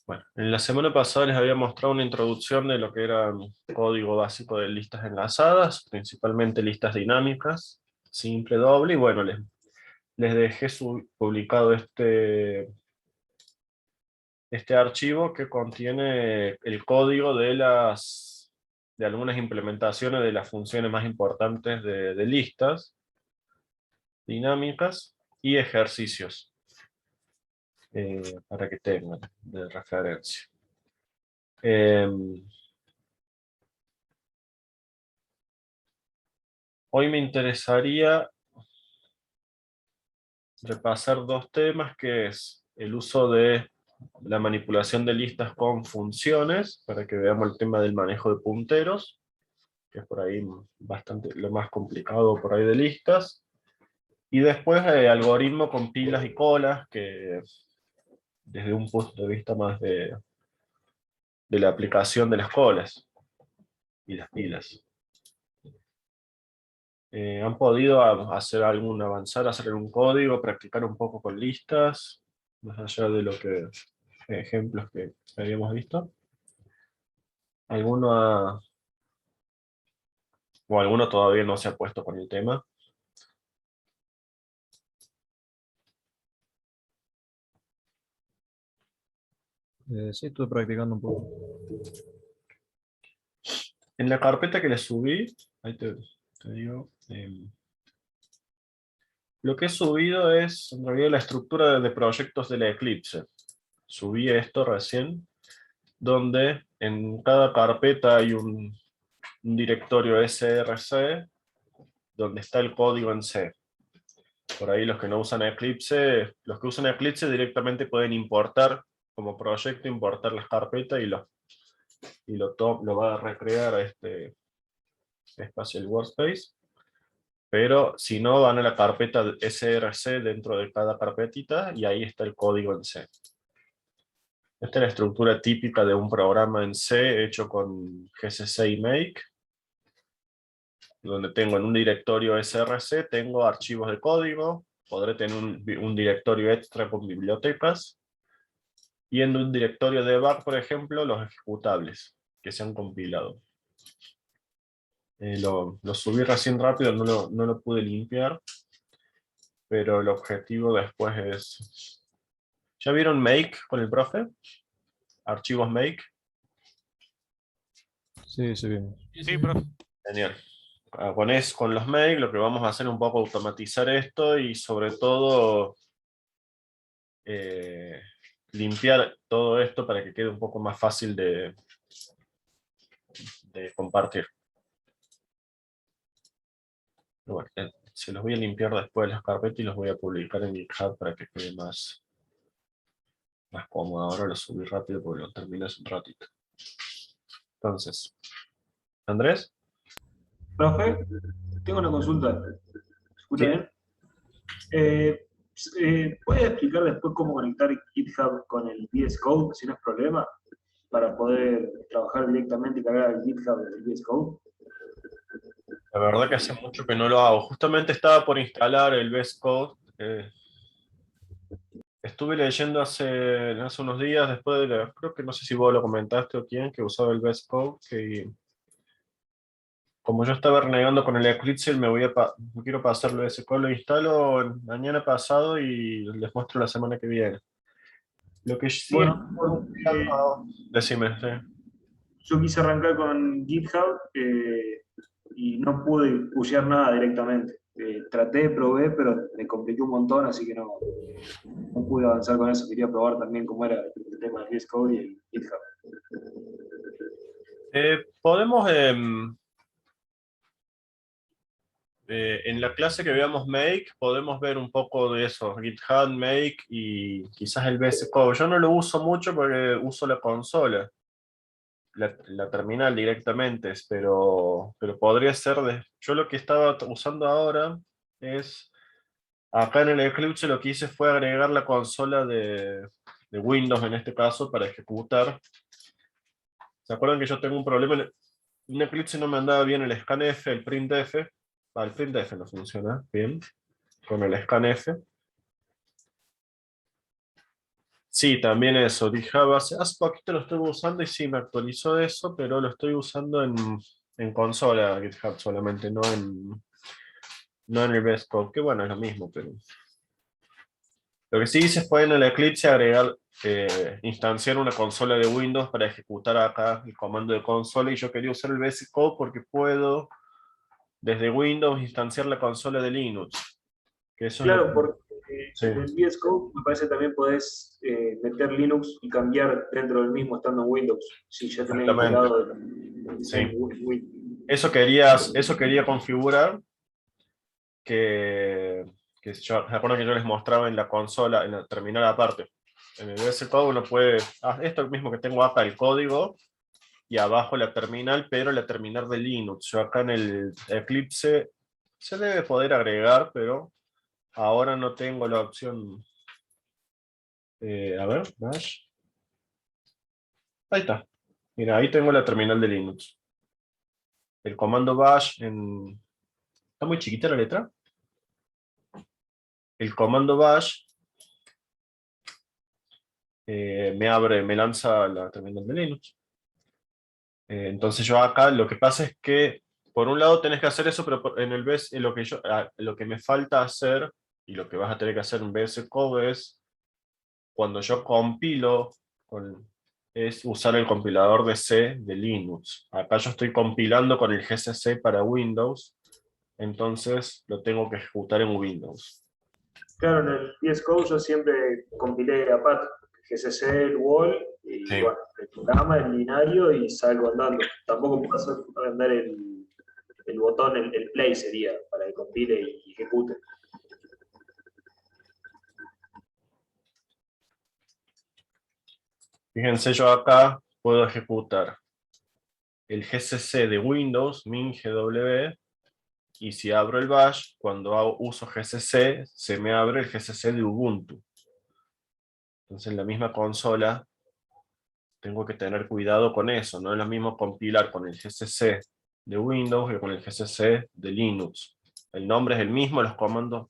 Bueno, en la semana pasada les había mostrado una introducción de lo que era código básico de listas enlazadas, principalmente listas dinámicas, simple, doble, y bueno, les dejé publicado este archivo que contiene el código de algunas implementaciones de las funciones más importantes de listas dinámicas y ejercicios, para que tengan de referencia. Hoy me interesaría repasar dos temas, que es el uso de la manipulación de listas con funciones, para que veamos el tema del manejo de punteros, que es por ahí bastante lo más complicado por ahí de listas, y después algoritmo con pilas y colas, que desde un punto de vista más de la aplicación de las colas y las pilas. ¿Han podido hacer avanzar, hacer algún código, practicar un poco con listas, más allá de lo que ejemplos que habíamos visto? ¿Alguno o alguno todavía no se ha puesto con el tema? Sí, estuve practicando un poco. En la carpeta que le subí, ahí te digo, lo que he subido es en realidad la estructura de proyectos de la Eclipse. Subí esto recién, donde en cada carpeta hay un directorio src, donde está el código en C. Por ahí los que no usan Eclipse, los que usan Eclipse directamente pueden importar como proyecto, importar las carpetas lo va a recrear a este espacio, el workspace. Pero si no, van a la carpeta src dentro de cada carpetita y ahí está el código en C. Esta es la estructura típica de un programa en C hecho con GCC y Make, donde tengo en un directorio src, tengo archivos de código, podré tener un directorio extra con bibliotecas, y en un directorio debug, por ejemplo, los ejecutables que se han compilado. Lo subí recién rápido, no lo pude limpiar, pero el objetivo después es... ¿Ya vieron Make con el profe? Archivos Make. Sí, sí, bien. Sí, profe. Genial. Con los Make lo que vamos a hacer es un poco automatizar esto y sobre todo limpiar todo esto para que quede un poco más fácil de compartir. Bueno, se los voy a limpiar después de las carpetas y los voy a publicar en GitHub para que quede más cómodo. Ahora lo subí rápido porque lo terminé hace un ratito. Entonces, Andrés. Profe, tengo una consulta. ¿Se escucha Sí. bien? ¿Puede explicar después cómo conectar GitHub con el VS Code, si no es problema, para poder trabajar directamente y cargar el GitHub del VS Code? La verdad que hace mucho que no lo hago. Justamente estaba por instalar el VS Code. Estuve leyendo hace unos días, después creo que no sé si vos lo comentaste o quién, que usaba el VS Code, que como yo estaba renegando con el Eclipse, me quiero pasar el VS Code, lo instalo mañana pasado y les muestro la semana que viene. Lo que sí es... Bueno, porque Decime, sí. yo quise arrancar con GitHub y no pude pushear nada directamente. Traté, probé, pero me compliqué un montón, así que no pude avanzar con eso. Quería probar también cómo era el tema del VS Code y el GitHub. Podemos, en la clase que veamos Make, podemos ver un poco de eso, GitHub, Make y quizás el VS Code. Yo no lo uso mucho porque uso la consola, la terminal directamente, pero podría ser yo lo que estaba usando ahora es, acá en el Eclipse lo que hice fue agregar la consola de Windows en este caso para ejecutar. ¿Se acuerdan que yo tengo un problema? En Eclipse no me andaba bien el scanf, el printf. El printf no funciona bien con el scanf. Sí, también eso. GitHub hace poquito lo estoy usando y sí, me actualizó eso, pero lo estoy usando en consola GitHub solamente, no en el VS Code, que bueno, es lo mismo, pero... Lo que sí hice fue en el Eclipse agregar, instanciar una consola de Windows para ejecutar acá el comando de consola y yo quería usar el VS Code porque puedo desde Windows instanciar la consola de Linux, que eso es lo que... Claro, porque Sí, en el VS Code me parece también podés meter Linux y cambiar dentro del mismo estando en Windows, si ya tenés exactamente. instalado en Sí. Windows. Eso quería configurar, que, ¿se acuerdan que yo les mostraba en la consola, en la terminal aparte? En el VS Code uno puede, esto mismo que tengo acá, el código, y abajo la terminal, pero la terminal de Linux. Yo acá en el Eclipse se debe poder agregar, pero ahora no tengo la opción. A ver, Bash. Ahí está. Mira, ahí tengo la terminal de Linux. El comando bash en... ¿Está muy chiquita la letra? El comando bash me lanza la terminal de Linux. Entonces yo acá lo que pasa es que por un lado tenés que hacer eso, pero en el VS, lo que me falta hacer y lo que vas a tener que hacer en VS Code es cuando yo compilo, es usar el compilador de C de Linux. Acá yo estoy compilando con el GCC para Windows, entonces lo tengo que ejecutar en Windows. Claro, en el VS Code yo siempre compilé aparte, GCC, el wall, y Sí. bueno, el programa, el binario y salgo andando. Tampoco puedo hacer andar el botón, el play sería, para que compile y ejecute. Fíjense, yo acá puedo ejecutar el GCC de Windows, min-gw, y si abro el bash, cuando uso GCC, se me abre el GCC de Ubuntu. Entonces en la misma consola tengo que tener cuidado con eso. No es lo mismo compilar con el GCC de Windows que con el GCC de Linux. El nombre es el mismo, los comandos,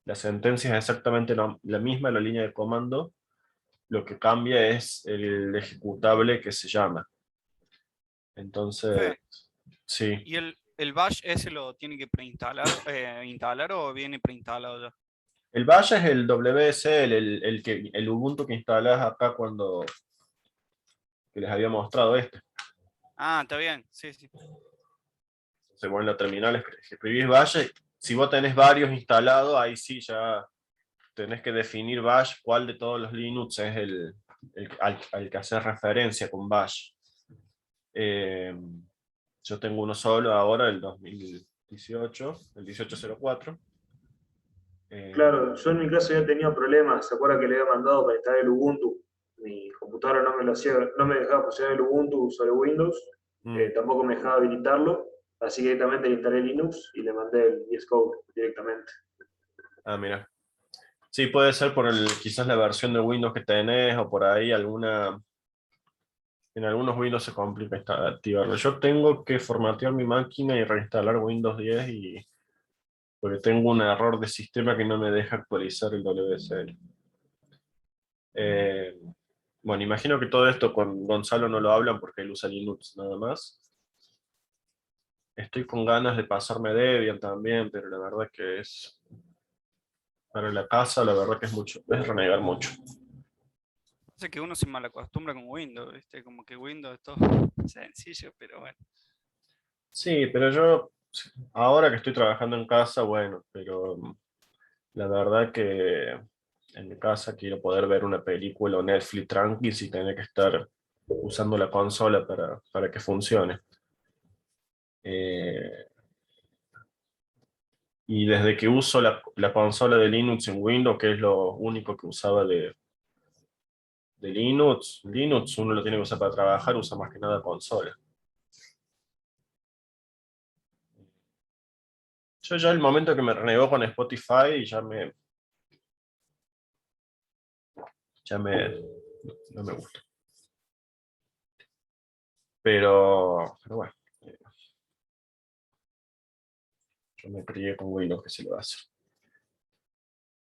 la sentencia es exactamente la misma, la línea de comando. Lo que cambia es el ejecutable que se llama. Entonces, Fe, sí. ¿y el bash ese lo tiene que preinstalar, instalar o viene preinstalado ya? El bash es el WSL, el Ubuntu que instalás acá cuando que les había mostrado este. Ah, está bien, sí, sí. Según la terminal escribís bash, si vos tenés varios instalados, ahí sí ya tenés que definir bash, cuál de todos los Linux es al que hacer referencia con bash. Eh, yo tengo uno solo ahora, el 2018, el 1804. Claro, yo en mi caso ya tenía problemas. ¿Se acuerda que le había mandado para instalar el Ubuntu? Mi computadora no me lo hacía, no me dejaba funcionar el Ubuntu sobre Windows, Mm, tampoco me dejaba habilitarlo, así que directamente le instalé Linux y le mandé el VS Code directamente. mira. Sí, puede ser por quizás la versión de Windows que tenés o por ahí en algunos Windows se complica activarlo. Yo tengo que formatear mi máquina y reinstalar Windows 10 porque tengo un error de sistema que no me deja actualizar el WSL. Eh, bueno, imagino que todo esto con Gonzalo no lo hablan porque él usa Linux nada más. Estoy con ganas de pasarme Debian también, pero la verdad que es para la casa, la verdad que es renegar mucho. Hace que uno se malacostumbra con Windows, ¿viste? Como que Windows es todo sencillo, pero bueno. Sí, pero yo ahora que estoy trabajando en casa, bueno, pero la verdad que en mi casa quiero poder ver una película o Netflix tranqui sin tener que estar usando la consola para que funcione. Eh, y desde que uso la consola de Linux en Windows, que es lo único que usaba de Linux uno lo tiene que usar para trabajar, usa más que nada consola. Yo ya el momento que me renegó con Spotify, ya me, no me gusta. Pero bueno, yo me crié con Windows que se lo hace.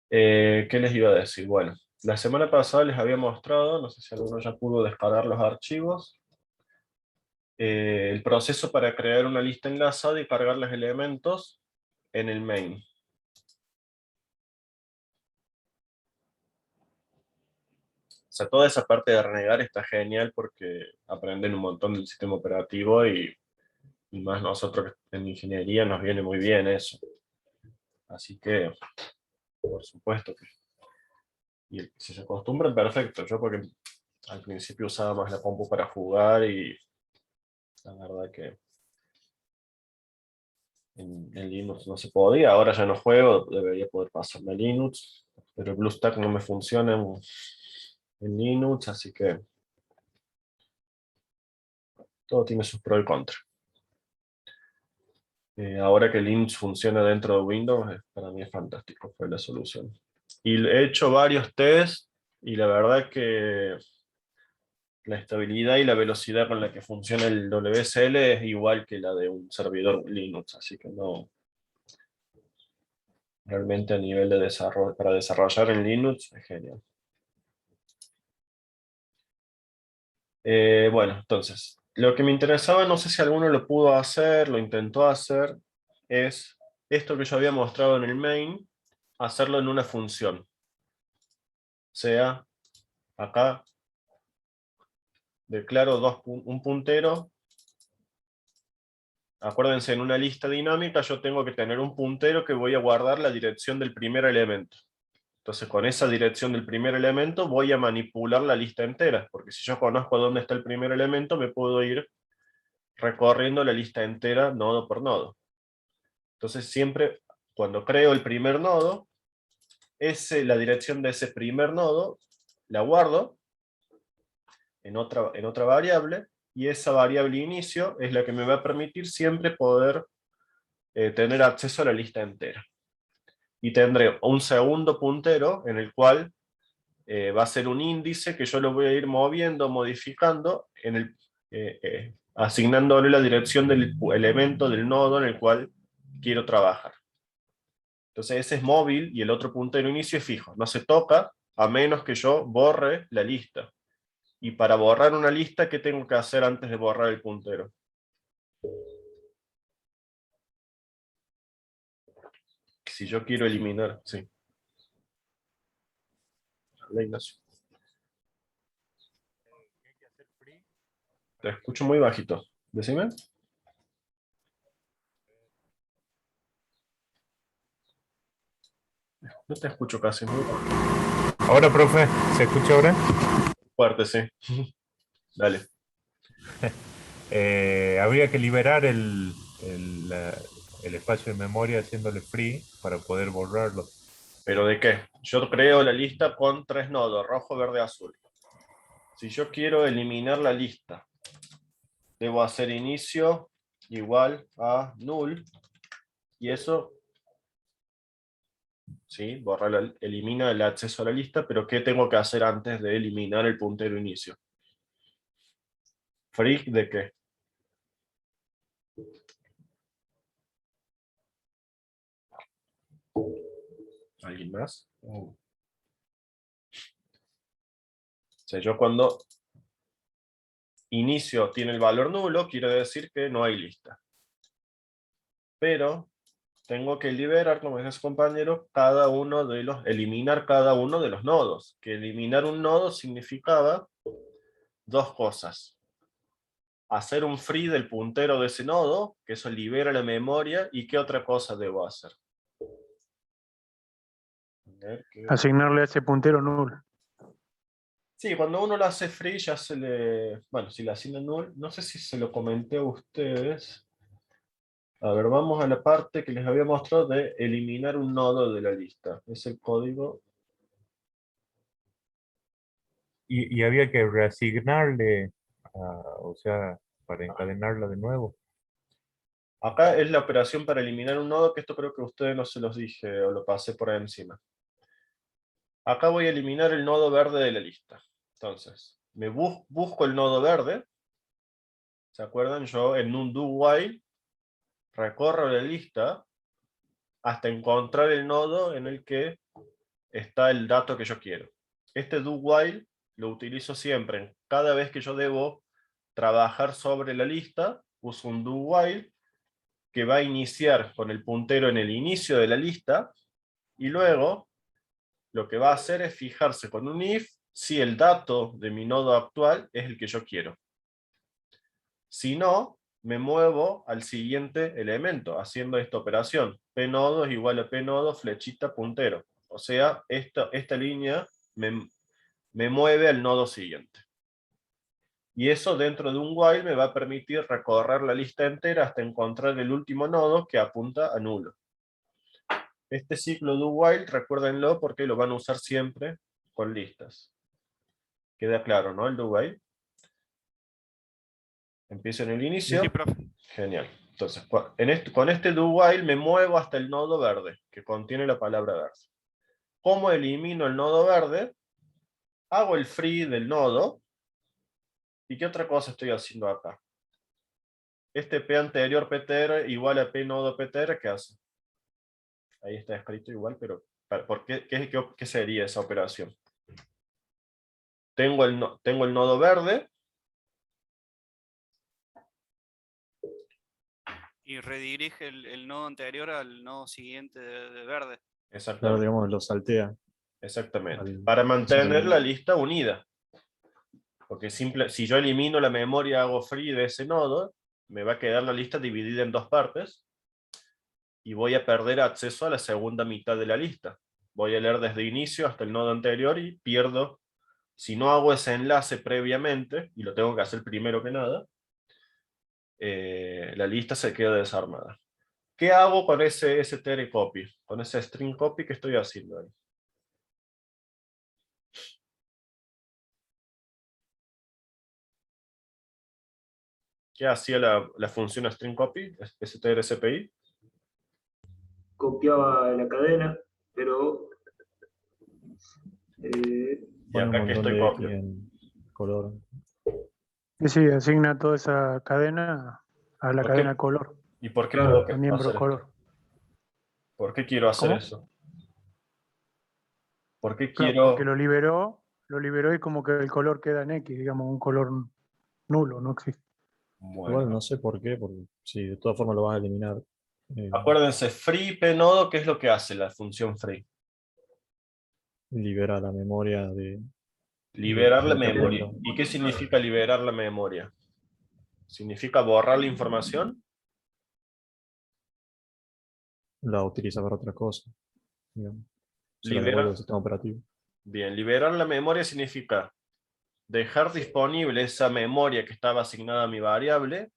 ¿Qué les iba a decir? Bueno, La semana pasada les había mostrado, no sé si alguno ya pudo descargar los archivos, el proceso para crear una lista enlazada y cargar los elementos en el main. O sea, toda esa parte de renegar está genial porque aprenden un montón del sistema operativo y más nosotros en ingeniería nos viene muy bien eso. Así que, por supuesto que... Y si se acostumbran, perfecto. Yo porque al principio usaba más la compu para jugar y la verdad que en Linux no se podía. Ahora ya no juego, debería poder pasarme a Linux. Pero el BlueStack no me funciona en Linux, así que todo tiene sus pros y contras. Ahora que Linux funciona dentro de Windows, para mí es fantástico, fue la solución. Y he hecho varios tests y la verdad que la estabilidad y la velocidad con la que funciona el WSL es igual que la de un servidor Linux, así que no, realmente a nivel de desarrollo, para desarrollar en Linux es genial. Bueno, entonces, lo que me interesaba, no sé si alguno lo pudo hacer, lo intentó hacer, es esto que yo había mostrado en el main, hacerlo en una función. O sea, acá declaro un puntero. Acuérdense, en una lista dinámica yo tengo que tener un puntero que voy a guardar la dirección del primer elemento. Entonces con esa dirección del primer elemento voy a manipular la lista entera, porque si yo conozco dónde está el primer elemento, me puedo ir recorriendo la lista entera nodo por nodo. Entonces siempre cuando creo el primer nodo, la dirección de ese primer nodo la guardo en otra variable, y esa variable inicio es la que me va a permitir siempre poder tener acceso a la lista entera. Y tendré un segundo puntero en el cual va a ser un índice que yo lo voy a ir moviendo, modificando, asignándole la dirección del elemento del nodo en el cual quiero trabajar. Entonces ese es móvil y el otro puntero inicio es fijo. No se toca a menos que yo borre la lista. Y para borrar una lista, ¿qué tengo que hacer antes de borrar el puntero? Si yo quiero eliminar, sí. Ignacio. Te escucho muy bajito. Decime. No te escucho casi, muy Ahora, profe, ¿se escucha ahora? fuerte, sí. Dale. Habría que liberar el espacio de memoria haciéndole free para poder borrarlo. ¿Pero de qué? Yo creo la lista con 3 nodos, rojo, verde, azul. Si yo quiero eliminar la lista, debo hacer inicio igual a null, y eso, sí, elimina el acceso a la lista, pero ¿qué tengo que hacer antes de eliminar el puntero inicio? ¿Free de qué? ¿Alguien más? O sea, yo cuando inicio tiene el valor nulo, quiere decir que no hay lista. Pero tengo que liberar, como dice su compañero, eliminar cada uno de los nodos. Que eliminar un nodo significaba dos cosas. Hacer un free del puntero de ese nodo, que eso libera la memoria, y ¿qué otra cosa debo hacer? Asignarle a ese puntero null. Sí, cuando uno lo hace free ya se le... Bueno, si le asigna null, no sé si se lo comenté a ustedes. A ver, vamos a la parte que les había mostrado de eliminar un nodo de la lista. Es el código. Y había que reasignarle, o sea, para encadenarla de nuevo. Acá es la operación para eliminar un nodo, que esto creo que a ustedes no se los dije o lo pasé por ahí encima. Acá voy a eliminar el nodo verde de la lista. Entonces, busco el nodo verde. ¿Se acuerdan? Yo en un do while recorro la lista hasta encontrar el nodo en el que está el dato que yo quiero. Este do while lo utilizo siempre. Cada vez que yo debo trabajar sobre la lista, uso un do while que va a iniciar con el puntero en el inicio de la lista, y luego lo que va a hacer es fijarse con un if si el dato de mi nodo actual es el que yo quiero. Si no, me muevo al siguiente elemento, haciendo esta operación. Pnodo es igual a pnodo, flechita, puntero. O sea, esta línea me mueve al nodo siguiente. Y eso dentro de un while me va a permitir recorrer la lista entera hasta encontrar el último nodo que apunta a nulo. Este ciclo do while, recuérdenlo porque lo van a usar siempre con listas. Queda claro, ¿no? El do while. Empiezo en el inicio. Sí, profe. Genial. Entonces, con este do while me muevo hasta el nodo verde, que contiene la palabra verde. ¿Cómo elimino el nodo verde? Hago el free del nodo. ¿Y qué otra cosa estoy haciendo acá? Este P anterior PTR igual a P nodo PTR, ¿qué hace? Ahí está escrito igual, pero ¿por qué sería esa operación? Tengo el nodo verde. Y redirige el nodo anterior al nodo siguiente de verde. Claro, Exactamente. digamos, lo saltea. Exactamente. Para mantener la lista unida. Porque si yo elimino la memoria, hago free de ese nodo, me va a quedar la lista dividida en dos partes, y voy a perder acceso a la segunda mitad de la lista. Voy a leer desde inicio hasta el nodo anterior y pierdo. Si no hago ese enlace previamente, y lo tengo que hacer primero que nada, la lista se queda desarmada. ¿Qué hago con ese str copy? Con ese string copy que estoy haciendo ahí. ¿Qué hacía la función string copy? strcpy. Copiaba la cadena, pero Y Pone un acá que montón estoy de X copiando. en color. Y sí, asigna toda esa cadena a la ¿Por qué? cadena color, ¿Y por qué Claro, tengo que al miembro hacer esto? color. ¿Por qué quiero hacer ¿Cómo? eso? ¿Por qué Claro, porque quiero...? lo liberó y como que el color queda en X, digamos, un color nulo, no existe. Igual Bueno, no sé por qué, porque si de todas formas lo vas a eliminar. acuérdense, free pnodo, ¿qué es lo que hace la función free? Libera la memoria Liberar la del memoria. carpeta. ¿Y qué significa liberar la memoria? ¿Significa borrar la información? La utiliza para otra cosa. Digamos. Se la devuelve Liberar, al sistema operativo. bien, liberar la memoria significa dejar disponible esa memoria que estaba asignada a mi variable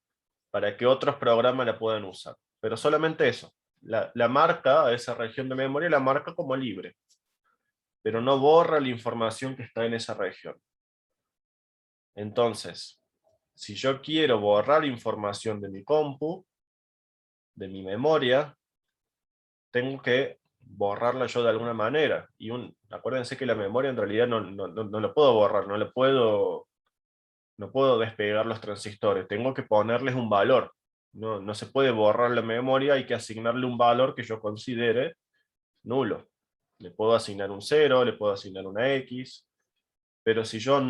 para que otros programas la puedan usar. Pero solamente eso. La marca a esa región de memoria la marca como libre, pero no borra la información que está en esa región. Entonces, si yo quiero borrar información de mi compu, de mi memoria, tengo que borrarla yo de alguna manera. Y acuérdense que la memoria en realidad no la puedo borrar, no puedo despegar los transistores, tengo que ponerles un valor. No se puede borrar la memoria, hay que asignarle un valor que yo considere nulo. Le puedo asignar un 0, le puedo asignar una X, pero si yo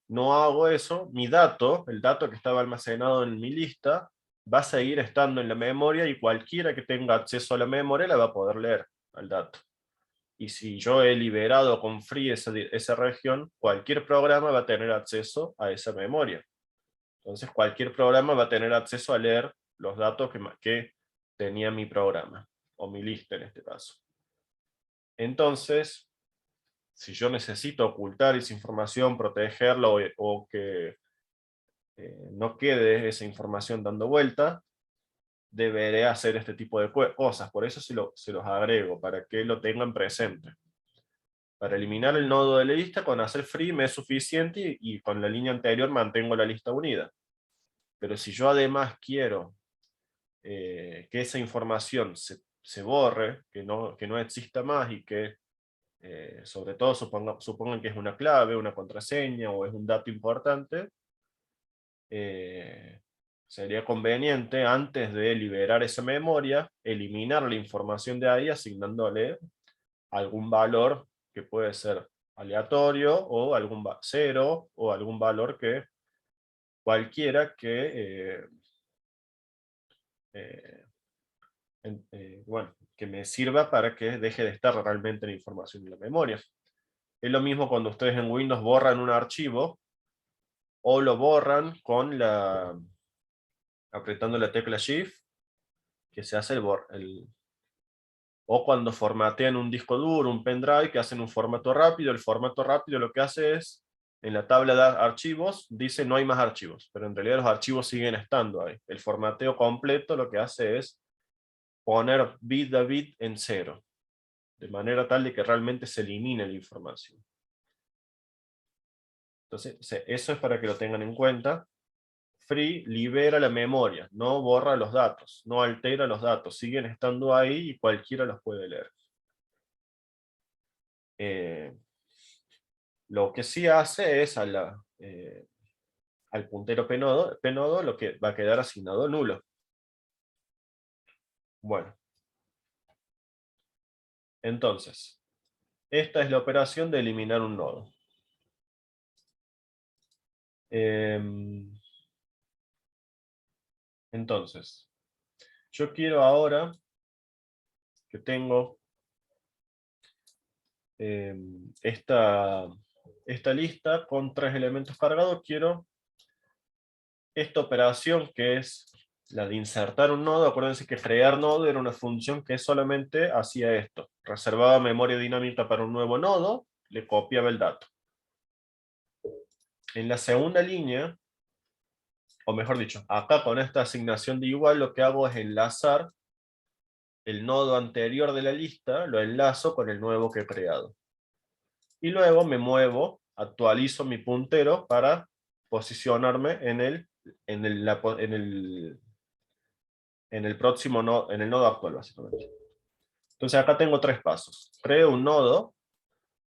no hago eso, mi dato, el dato que estaba almacenado en mi lista, va a seguir estando en la memoria y cualquiera que tenga acceso a la memoria la va a poder leer al dato. Y si yo he liberado con free esa región, cualquier programa va a tener acceso a esa memoria. Entonces cualquier programa va a tener acceso a leer los datos que tenía mi programa, o mi lista en este caso. Entonces, si yo necesito ocultar esa información, protegerla o que no quede esa información dando vuelta, deberé hacer este tipo de cosas. Por eso se los agrego, para que lo tengan presente. Para eliminar el nodo de la lista, con hacer free me es suficiente y con la línea anterior mantengo la lista unida. Pero si yo además quiero que esa información se borre, que no exista más y que sobre todo supongan que es una clave, una contraseña o es un dato importante, sería conveniente, antes de liberar esa memoria, eliminar la información de ahí asignándole algún valor que puede ser aleatorio o algún 0 o algún valor que cualquiera que bueno, que me sirva para que deje de estar realmente la información en la memoria. Es lo mismo cuando ustedes en Windows borran un archivo o lo borran con apretando la tecla Shift, que se hace o cuando formatean un disco duro, un pendrive, que hacen un formato rápido. El formato rápido lo que hace es, en la tabla de archivos, dice no hay más archivos, pero en realidad los archivos siguen estando ahí. El formateo completo lo que hace es poner bit a bit en 0, de manera tal de que realmente se elimine la información. Entonces, eso es para que lo tengan en cuenta. Free libera la memoria, no borra los datos, no altera los datos, siguen estando ahí y cualquiera los puede leer. Lo que sí hace es al puntero pnodo lo que va a quedar asignado nulo. Bueno. Entonces, esta es la operación de eliminar un nodo. Entonces, yo quiero ahora que tengo esta lista con 3 elementos cargados, quiero esta operación que es la de insertar un nodo. Acuérdense que crear nodo era una función que solamente hacía esto. Reservaba memoria dinámica para un nuevo nodo, le copiaba el dato. En la segunda línea, o mejor dicho, acá con esta asignación de igual, lo que hago es enlazar el nodo anterior de la lista, lo enlazo con el nuevo que he creado. Y luego me muevo, actualizo mi puntero para posicionarme en el próximo nodo, en el nodo actual, básicamente. Entonces acá tengo 3 pasos. Creo un nodo,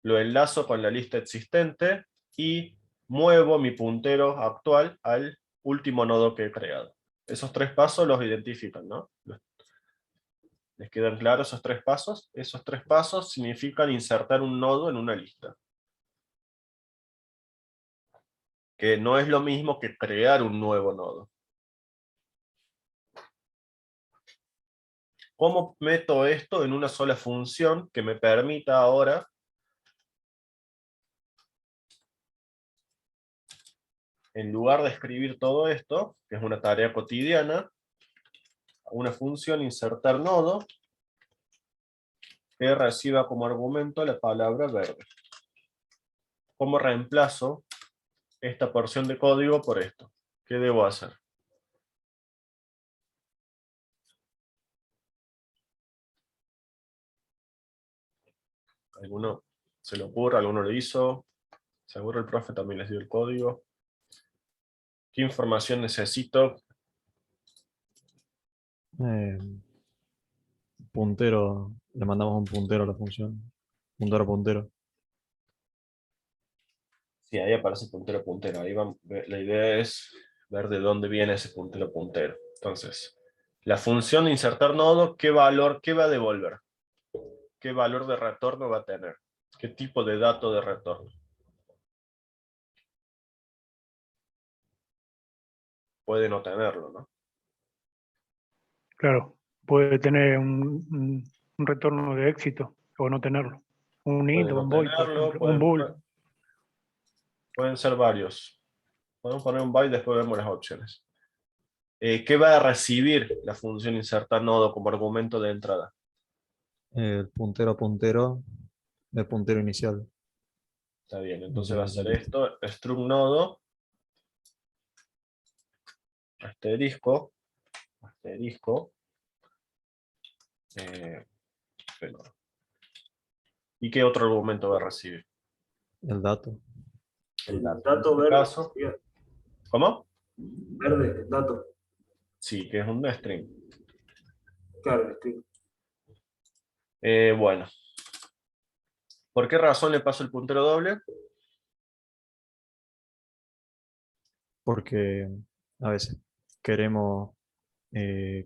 lo enlazo con la lista existente y muevo mi puntero actual al último nodo que he creado. Esos 3 pasos los identifican, ¿no? ¿Les quedan claros esos 3 pasos? Esos 3 pasos significan insertar un nodo en una lista. Que no es lo mismo que crear un nuevo nodo. ¿Cómo meto esto en una sola función que me permita ahora en lugar de escribir todo esto, que es una tarea cotidiana, una función insertar nodo que reciba como argumento la palabra verde? ¿Cómo reemplazo esta porción de código por esto? ¿Qué debo hacer? ¿Alguno se le ocurre? ¿Alguno lo hizo? Seguro el profe también les dio el código. ¿Qué información necesito? Puntero, le mandamos un puntero a la función. Puntero, puntero. Sí, ahí aparece puntero puntero. Ahí la idea es ver de dónde viene ese puntero puntero. Entonces, la función de insertar nodo, ¿qué valor, qué va a devolver? ¿Qué valor de retorno va a tener? ¿Qué tipo de dato de retorno? Puede no tenerlo, ¿no? Claro, puede tener un retorno de éxito o no tenerlo. Un int Puede o no un void, por tenerlo, ejemplo, un bool. pueden ser varios. Podemos poner un byte, después vemos las opciones. ¿Qué va a recibir la función insertar nodo como argumento de entrada? El puntero, puntero, el puntero inicial. Está bien, entonces De va a la ser lista. esto, struct nodo, asterisco, eh, pero- ¿y qué otro argumento va a recibir? El dato. El dato. Dato En este verde. caso, ¿cómo? Verde, dato. Sí, que es un string. Claro, estoy. Bueno. ¿Por qué razón le paso el puntero doble? Porque a veces queremos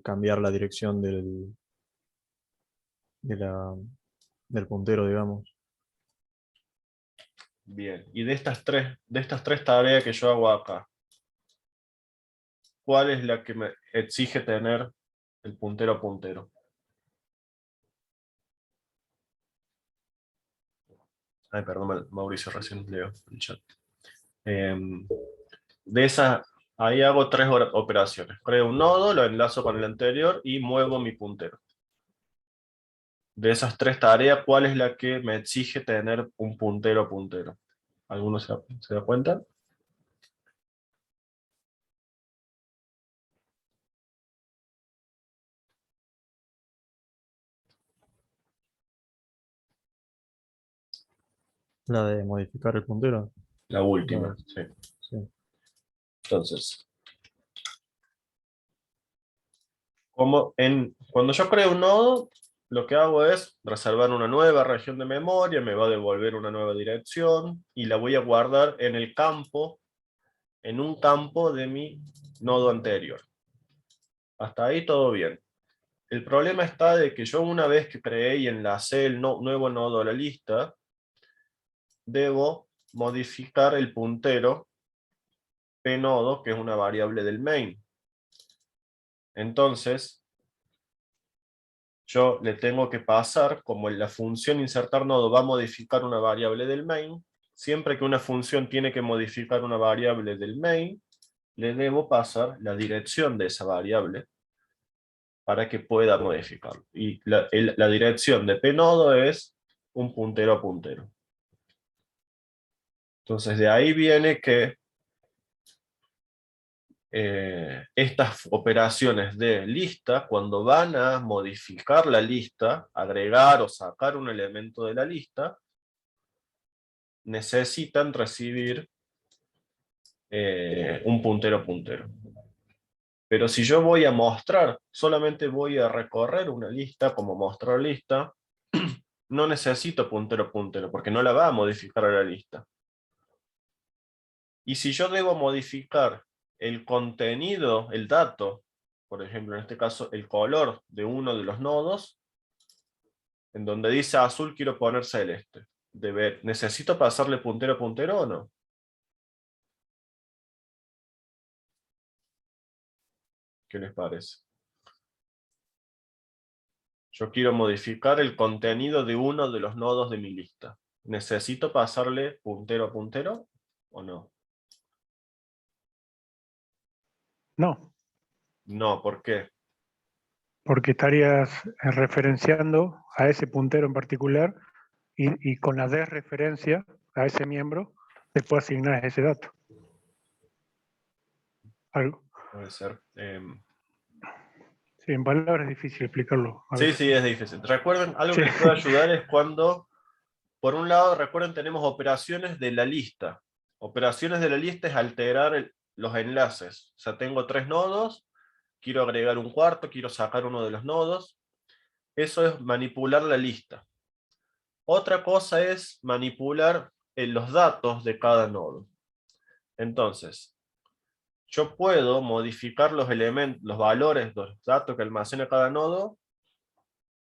cambiar la dirección de del puntero, digamos. Bien, y de estas tres tareas que yo hago acá, ¿cuál es la que me exige tener el puntero a puntero? Ay, perdón, Mauricio, recién leo el chat. De esas, ahí hago tres operaciones. Creo un nodo, lo enlazo con el anterior y muevo mi puntero. De esas tres tareas, ¿cuál es la que me exige tener un puntero a puntero? ¿Alguno se da cuenta? La de modificar el puntero. La última, No, sí. sí. Entonces, cuando yo creo un nodo, lo que hago es reservar una nueva región de memoria, me va a devolver una nueva dirección y la voy a guardar en el campo, en un campo de mi nodo anterior. Hasta ahí todo bien. El problema está de que yo una vez que creé y enlacé el nuevo nodo a la lista, debo modificar el puntero pnodo, que es una variable del main. Entonces, yo le tengo que pasar, como la función insertar nodo va a modificar una variable del main, siempre que una función tiene que modificar una variable del main, le debo pasar la dirección de esa variable para que pueda modificarlo. Y la dirección de pnodo es un puntero a puntero. Entonces de ahí viene que estas operaciones de lista, cuando van a modificar la lista, agregar o sacar un elemento de la lista, necesitan recibir un puntero a puntero. Pero si yo voy a mostrar, solamente voy a recorrer una lista como mostrar lista, no necesito puntero a puntero, porque no la va a modificar a la lista. Y si yo debo modificar el contenido, el dato, por ejemplo, en este caso, el color de uno de los nodos, en donde dice azul quiero poner celeste. ¿Necesito pasarle puntero a puntero o no? ¿Qué les parece? Yo quiero modificar el contenido de uno de los nodos de mi lista. ¿Necesito pasarle puntero a puntero o no? No, No, ¿por qué? porque estarías referenciando a ese puntero en particular y con la desreferencia a ese miembro le puedo asignar ese dato. Algo. Puede ser. Sí, en palabras es difícil explicarlo a Sí, veces. sí, es difícil. Recuerden, algo Sí. que les puede ayudar es cuando, por un lado, recuerden, tenemos operaciones de la lista. Operaciones de la lista es alterar los enlaces. O sea, tengo tres nodos, quiero agregar un cuarto, quiero sacar uno de los nodos. Eso es manipular la lista. Otra cosa es manipular los datos de cada nodo. Entonces, yo puedo modificar los elementos, los valores, los datos que almacena cada nodo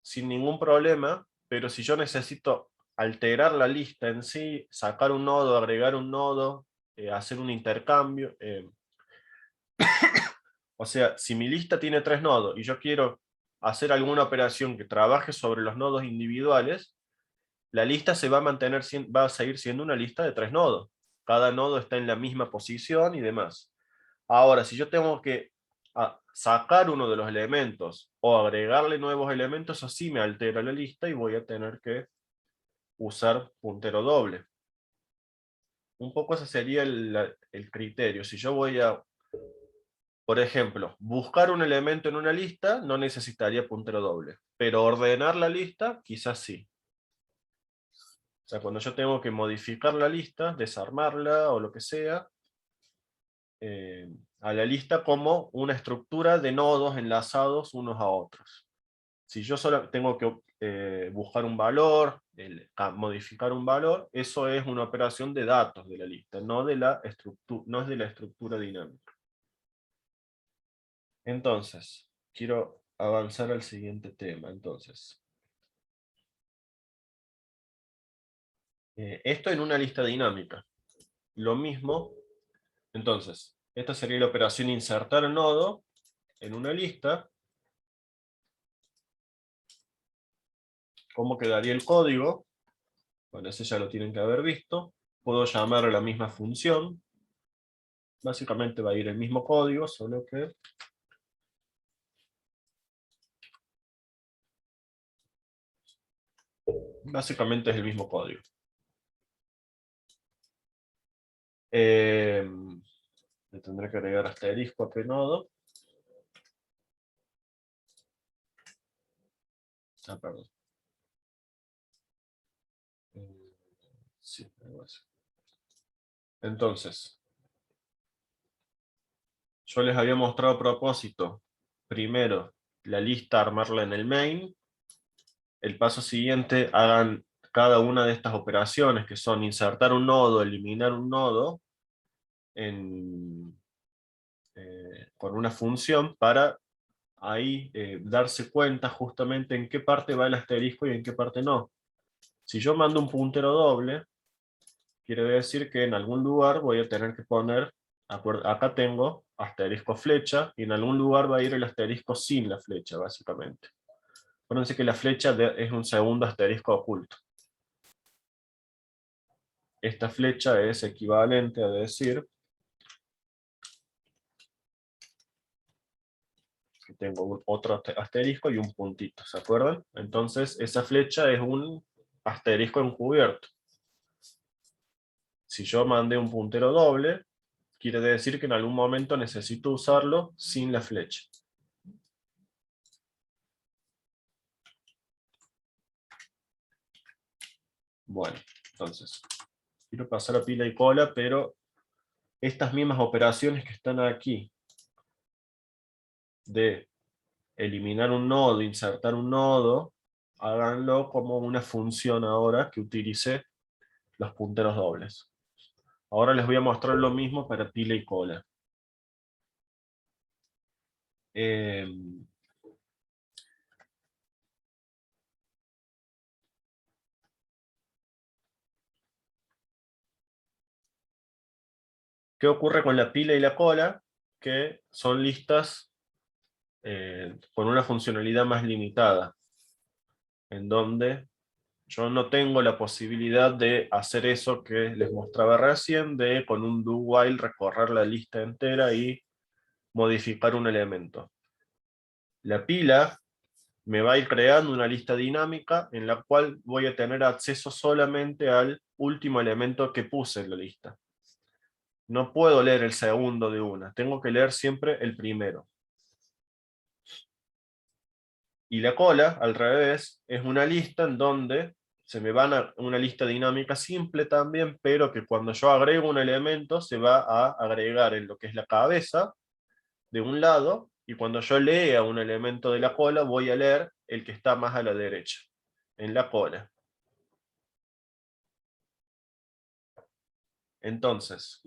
sin ningún problema, pero si yo necesito alterar la lista en sí, sacar un nodo, agregar un nodo, hacer un intercambio, o sea, si mi lista tiene tres nodos y yo quiero hacer alguna operación que trabaje sobre los nodos individuales, la lista se va a mantener, va a seguir siendo una lista de tres nodos. Cada nodo está en la misma posición y demás. Ahora, si yo tengo que sacar uno de los elementos o agregarle nuevos elementos, así me altera la lista y voy a tener que usar puntero doble. Un poco ese sería el criterio. Si yo voy a, por ejemplo, buscar un elemento en una lista, no necesitaría puntero doble. Pero ordenar la lista, quizás sí. O sea, cuando yo tengo que modificar la lista, desarmarla o lo que sea, a la lista como una estructura de nodos enlazados unos a otros. Si yo solo tengo que buscar un valor, modificar un valor, eso es una operación de datos de la lista, no es de la estructura dinámica. Entonces, quiero avanzar al siguiente tema. Entonces, Esto en una lista dinámica. Lo mismo, entonces, esta sería la operación insertar nodo en una lista. ¿Cómo quedaría el código? Bueno, ese ya lo tienen que haber visto. Puedo llamar a la misma función. Básicamente va a ir el mismo código, solo que básicamente es el mismo código. Le tendré que agregar asterisco a pnodo. Ah, perdón. Sí, algo así. Entonces, yo les había mostrado a propósito, primero, la lista armarla en el main. El paso siguiente, hagan cada una de estas operaciones, que son insertar un nodo, eliminar un nodo, con una función para ahí darse cuenta justamente en qué parte va el asterisco y en qué parte no. Si yo mando un puntero doble, quiere decir que en algún lugar voy a tener que poner, acá tengo asterisco flecha, y en algún lugar va a ir el asterisco sin la flecha, básicamente. Acuérdense que la flecha es un segundo asterisco oculto. Esta flecha es equivalente a decir que tengo otro asterisco y un puntito, ¿se acuerdan? Entonces esa flecha es un asterisco encubierto. Si yo mandé un puntero doble, quiere decir que en algún momento necesito usarlo sin la flecha. Bueno, entonces, quiero pasar a pila y cola, pero estas mismas operaciones que están aquí, de eliminar un nodo, insertar un nodo, háganlo como una función ahora que utilice los punteros dobles. Ahora les voy a mostrar lo mismo para pila y cola. ¿Qué ocurre con la pila y la cola? Que son listas con una funcionalidad más limitada, en donde yo no tengo la posibilidad de hacer eso que les mostraba recién, de con un do while recorrer la lista entera y modificar un elemento. La pila me va a ir creando una lista dinámica en la cual voy a tener acceso solamente al último elemento que puse en la lista. No puedo leer el segundo de una, tengo que leer siempre el primero. Y la cola, al revés, es una lista en donde se me van a una lista dinámica simple también, pero que cuando yo agrego un elemento se va a agregar en lo que es la cabeza de un lado, y cuando yo lea un elemento de la cola voy a leer el que está más a la derecha, en la cola. Entonces,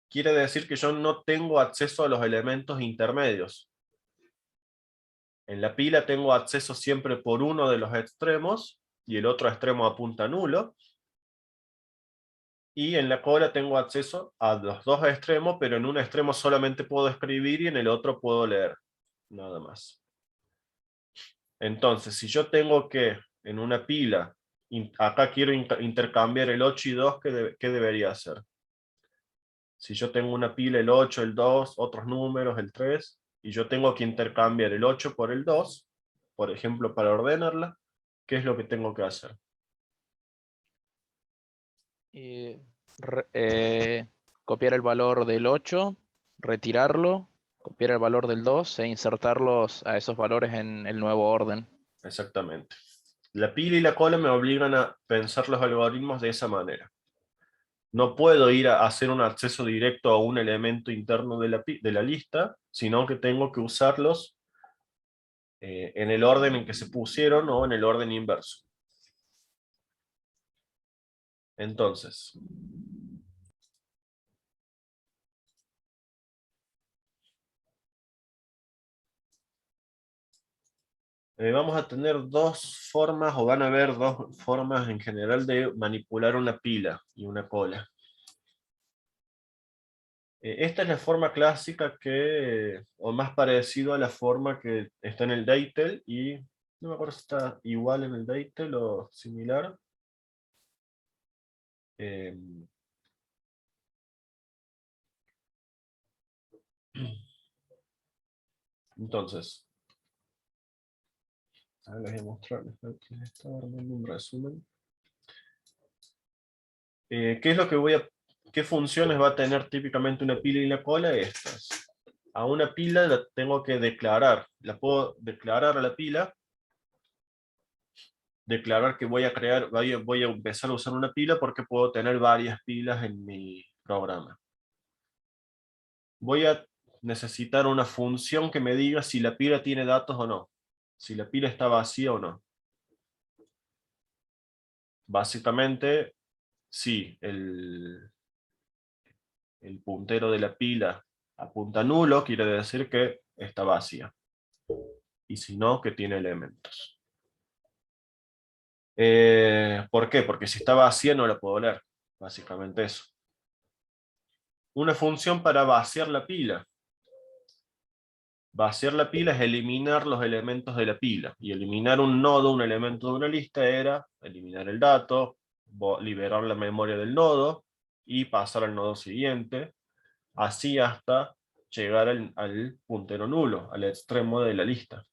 quiere decir que yo no tengo acceso a los elementos intermedios. En la pila tengo acceso siempre por uno de los extremos, y el otro extremo apunta a nulo. Y en la cola tengo acceso a los dos extremos, pero en un extremo solamente puedo escribir y en el otro puedo leer. Nada más. Entonces, si yo tengo que, en una pila, acá quiero intercambiar el 8 y 2, ¿qué debería hacer? Si yo tengo una pila, el 8, el 2, otros números, el 3, y yo tengo que intercambiar el 8 por el 2, por ejemplo, para ordenarla, ¿qué es lo que tengo que hacer? Y copiar el valor del 8, retirarlo, copiar el valor del 2 e insertarlos a esos valores en el nuevo orden. Exactamente. La pila y la cola me obligan a pensar los algoritmos de esa manera. No puedo ir a hacer un acceso directo a un elemento interno de la lista, sino que tengo que usarlos en el orden en que se pusieron o en el orden inverso. Entonces, Vamos a tener dos formas, o van a haber dos formas en general de manipular una pila y una cola. Esta es la forma clásica o más parecido a la forma que está en el Datel, y no me acuerdo si está igual en el Datel o similar. Entonces, ahora les voy a mostrar, les estaba armando un resumen. ¿Qué es lo que qué funciones va a tener típicamente una pila y la cola? Estas. A una pila la tengo que declarar. La puedo declarar a la pila. Declarar que voy a empezar a usar una pila porque puedo tener varias pilas en mi programa. Voy a necesitar una función que me diga si la pila tiene datos o no. Si la pila está vacía o no. Básicamente, si el puntero de la pila apunta a nulo, quiere decir que está vacía. Y si no, que tiene elementos. ¿Por qué? Porque si está vacía no la puedo leer. Básicamente eso. Una función para vaciar la pila. Vaciar la pila es eliminar los elementos de la pila. Y eliminar un nodo, un elemento de una lista, era eliminar el dato, liberar la memoria del nodo y pasar al nodo siguiente. Así hasta llegar al puntero nulo, al extremo de la lista.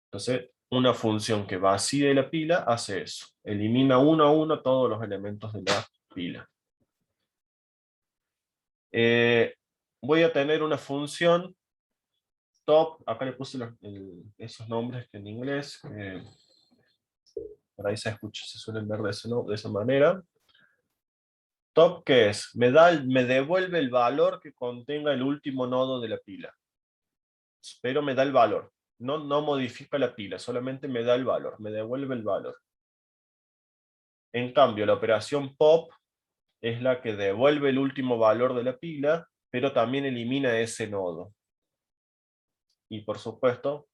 Entonces, una función que vacíe la pila hace eso. Elimina uno a uno todos los elementos de la pila. Voy a tener una función top, acá le puse esos nombres que en inglés, por ahí se suelen ver de esa manera. Top, ¿qué es? Me devuelve el valor que contenga el último nodo de la pila. Pero me da el valor. No modifica la pila, solamente me da el valor, me devuelve el valor. En cambio, la operación pop es la que devuelve el último valor de la pila, pero también elimina ese nodo. Y por supuesto,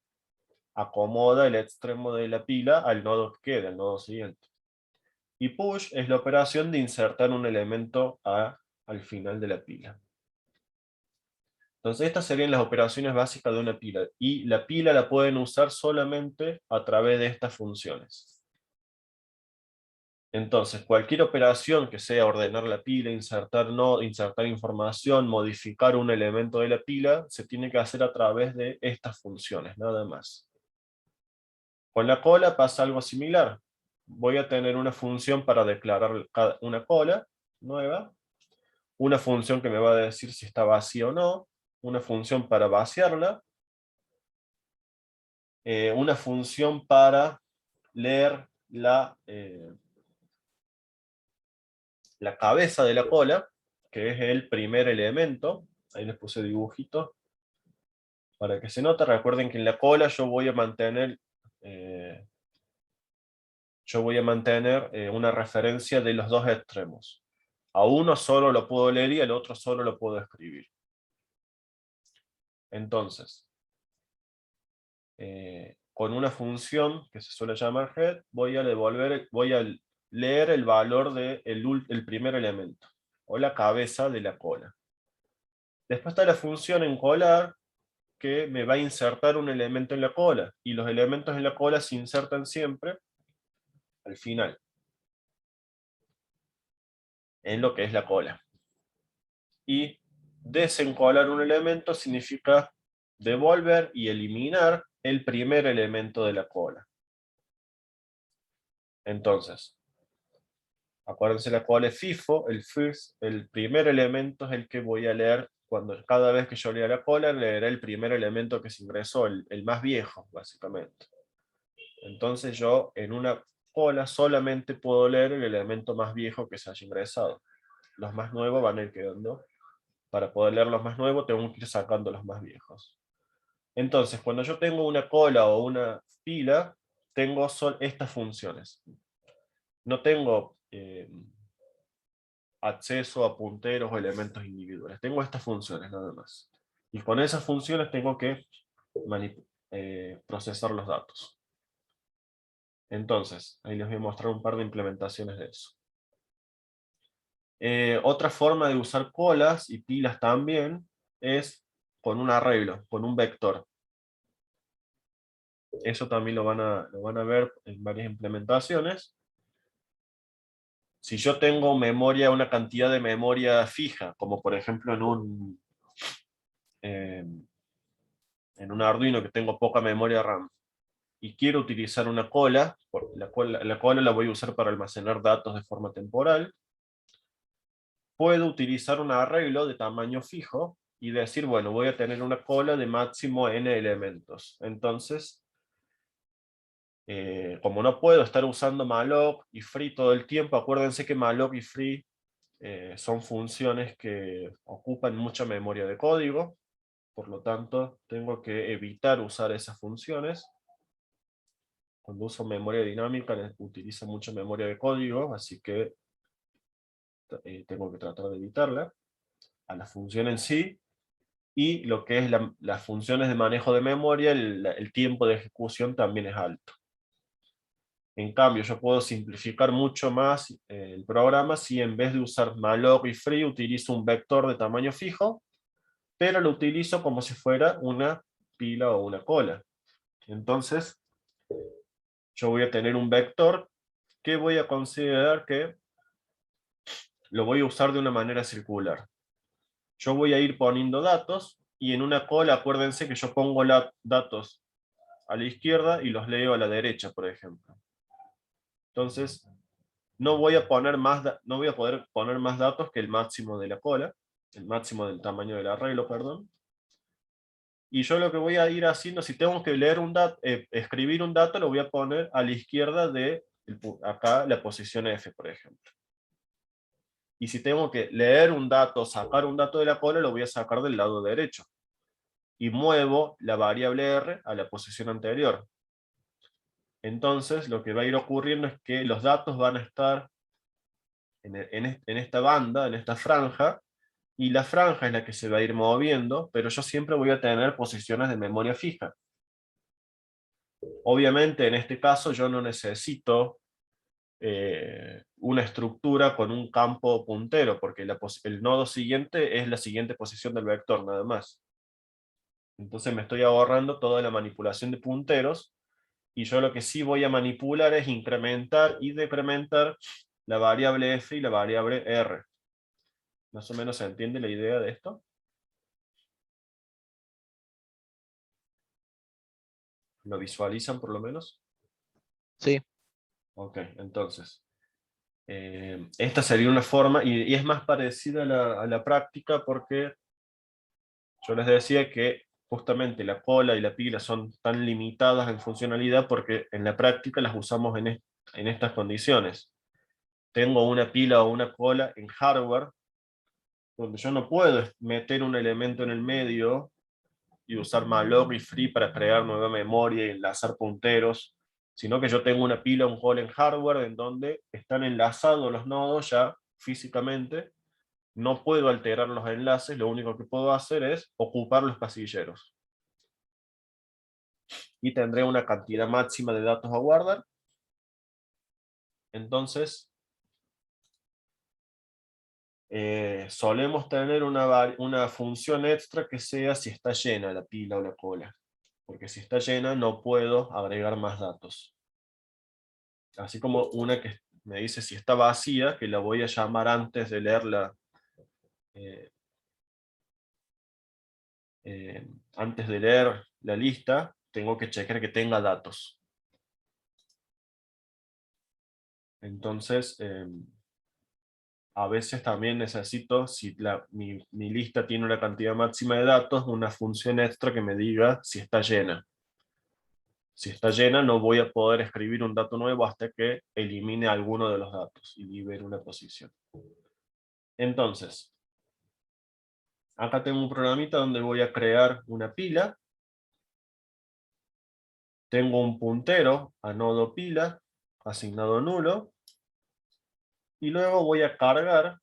acomoda el extremo de la pila al nodo que quede, al nodo siguiente. Y push es la operación de insertar un elemento al final de la pila. Entonces estas serían las operaciones básicas de una pila. Y la pila la pueden usar solamente a través de estas funciones. Entonces, cualquier operación que sea ordenar la pila, insertar información, modificar un elemento de la pila, se tiene que hacer a través de estas funciones, nada más. Con la cola pasa algo similar. Voy a tener una función para declarar una cola nueva, una función que me va a decir si está vacía o no, una función para vaciarla, una función para leer la cabeza de la cola, que es el primer elemento. Ahí les puse dibujito para que se note. Recuerden que en la cola yo voy a mantener una referencia de los dos extremos. A uno solo lo puedo leer y al otro solo lo puedo escribir. Entonces, con una función que se suele llamar head, voy a leer el valor del primer elemento, o la cabeza de la cola. Después está la función encolar, que me va a insertar un elemento en la cola, y los elementos en la cola se insertan siempre al final, en lo que es la cola. Y desencolar un elemento significa devolver y eliminar el primer elemento de la cola. Entonces, acuérdense, la cola es FIFO, el primer elemento es el que voy a leer. Cada vez que yo lea la cola, leeré el primer elemento que se ingresó, el más viejo, básicamente. Entonces yo en una cola solamente puedo leer el elemento más viejo que se haya ingresado. Los más nuevos van a ir quedando. Para poder leer los más nuevos tengo que ir sacando los más viejos. Entonces, cuando yo tengo una cola o una pila, tengo estas funciones. No tengo acceso a punteros o elementos individuales. Tengo estas funciones nada más. Y con esas funciones tengo que procesar los datos. Entonces, ahí les voy a mostrar un par de implementaciones de eso. Otra forma de usar colas y pilas también es con un arreglo, con un vector. Eso también lo van a ver en varias implementaciones. Si yo tengo memoria, una cantidad de memoria fija, como por ejemplo en un Arduino que tengo poca memoria RAM, y quiero utilizar una cola, la cola la voy a usar para almacenar datos de forma temporal, puedo utilizar un arreglo de tamaño fijo y decir, bueno, voy a tener una cola de máximo n elementos. Entonces, como no puedo estar usando malloc y free todo el tiempo, acuérdense que malloc y free son funciones que ocupan mucha memoria de código, por lo tanto tengo que evitar usar esas funciones. Cuando uso memoria dinámica utiliza mucha memoria de código, así que tengo que tratar de evitarla. A la función en sí, y lo que es las funciones de manejo de memoria, el tiempo de ejecución también es alto. En cambio, yo puedo simplificar mucho más el programa si en vez de usar malloc y free utilizo un vector de tamaño fijo, pero lo utilizo como si fuera una pila o una cola. Entonces, yo voy a tener un vector que voy a considerar que lo voy a usar de una manera circular. Yo voy a ir poniendo datos, y en una cola acuérdense que yo pongo datos a la izquierda y los leo a la derecha, por ejemplo. Entonces, no voy a poder poner más datos que el máximo de la cola, el máximo del tamaño del arreglo, perdón. Y yo lo que voy a ir haciendo, si tengo que escribir un dato, lo voy a poner a la izquierda de acá la posición F, por ejemplo. Y si tengo que leer un dato, sacar un dato de la cola, lo voy a sacar del lado derecho. Y muevo la variable R a la posición anterior. Entonces, lo que va a ir ocurriendo es que los datos van a estar en esta banda, en esta franja, y la franja es la que se va a ir moviendo, pero yo siempre voy a tener posiciones de memoria fija. Obviamente, en este caso, yo no necesito una estructura con un campo puntero, porque el nodo siguiente es la siguiente posición del vector, nada más. Entonces me estoy ahorrando toda la manipulación de punteros, y yo lo que sí voy a manipular es incrementar y decrementar la variable f y la variable r. ¿Más o menos se entiende la idea de esto? ¿Lo visualizan por lo menos? Sí, Ok, entonces. Esta sería una forma, y es más parecida a la práctica, porque yo les decía que justamente la cola y la pila son tan limitadas en funcionalidad porque en la práctica las usamos en estas condiciones. Tengo una pila o una cola en hardware, donde yo no puedo meter un elemento en el medio y usar malloc y free para crear nueva memoria y enlazar punteros, sino que yo tengo una pila, un call en hardware, en donde están enlazados los nodos ya físicamente. No puedo alterar los enlaces, lo único que puedo hacer es ocupar los casilleros. Y tendré una cantidad máxima de datos a guardar. Entonces, solemos tener una función extra que sea si está llena la pila o la cola. Porque si está llena no puedo agregar más datos. Así como una que me dice si está vacía, que la voy a llamar antes de leerla. Antes de leer la lista, tengo que checar que tenga datos. Entonces, a veces también necesito, si mi lista tiene una cantidad máxima de datos, una función extra que me diga si está llena. Si está llena, no voy a poder escribir un dato nuevo hasta que elimine alguno de los datos y libere una posición. Entonces, acá tengo un programita donde voy a crear una pila. Tengo un puntero a nodo pila, asignado nulo. Y luego voy a cargar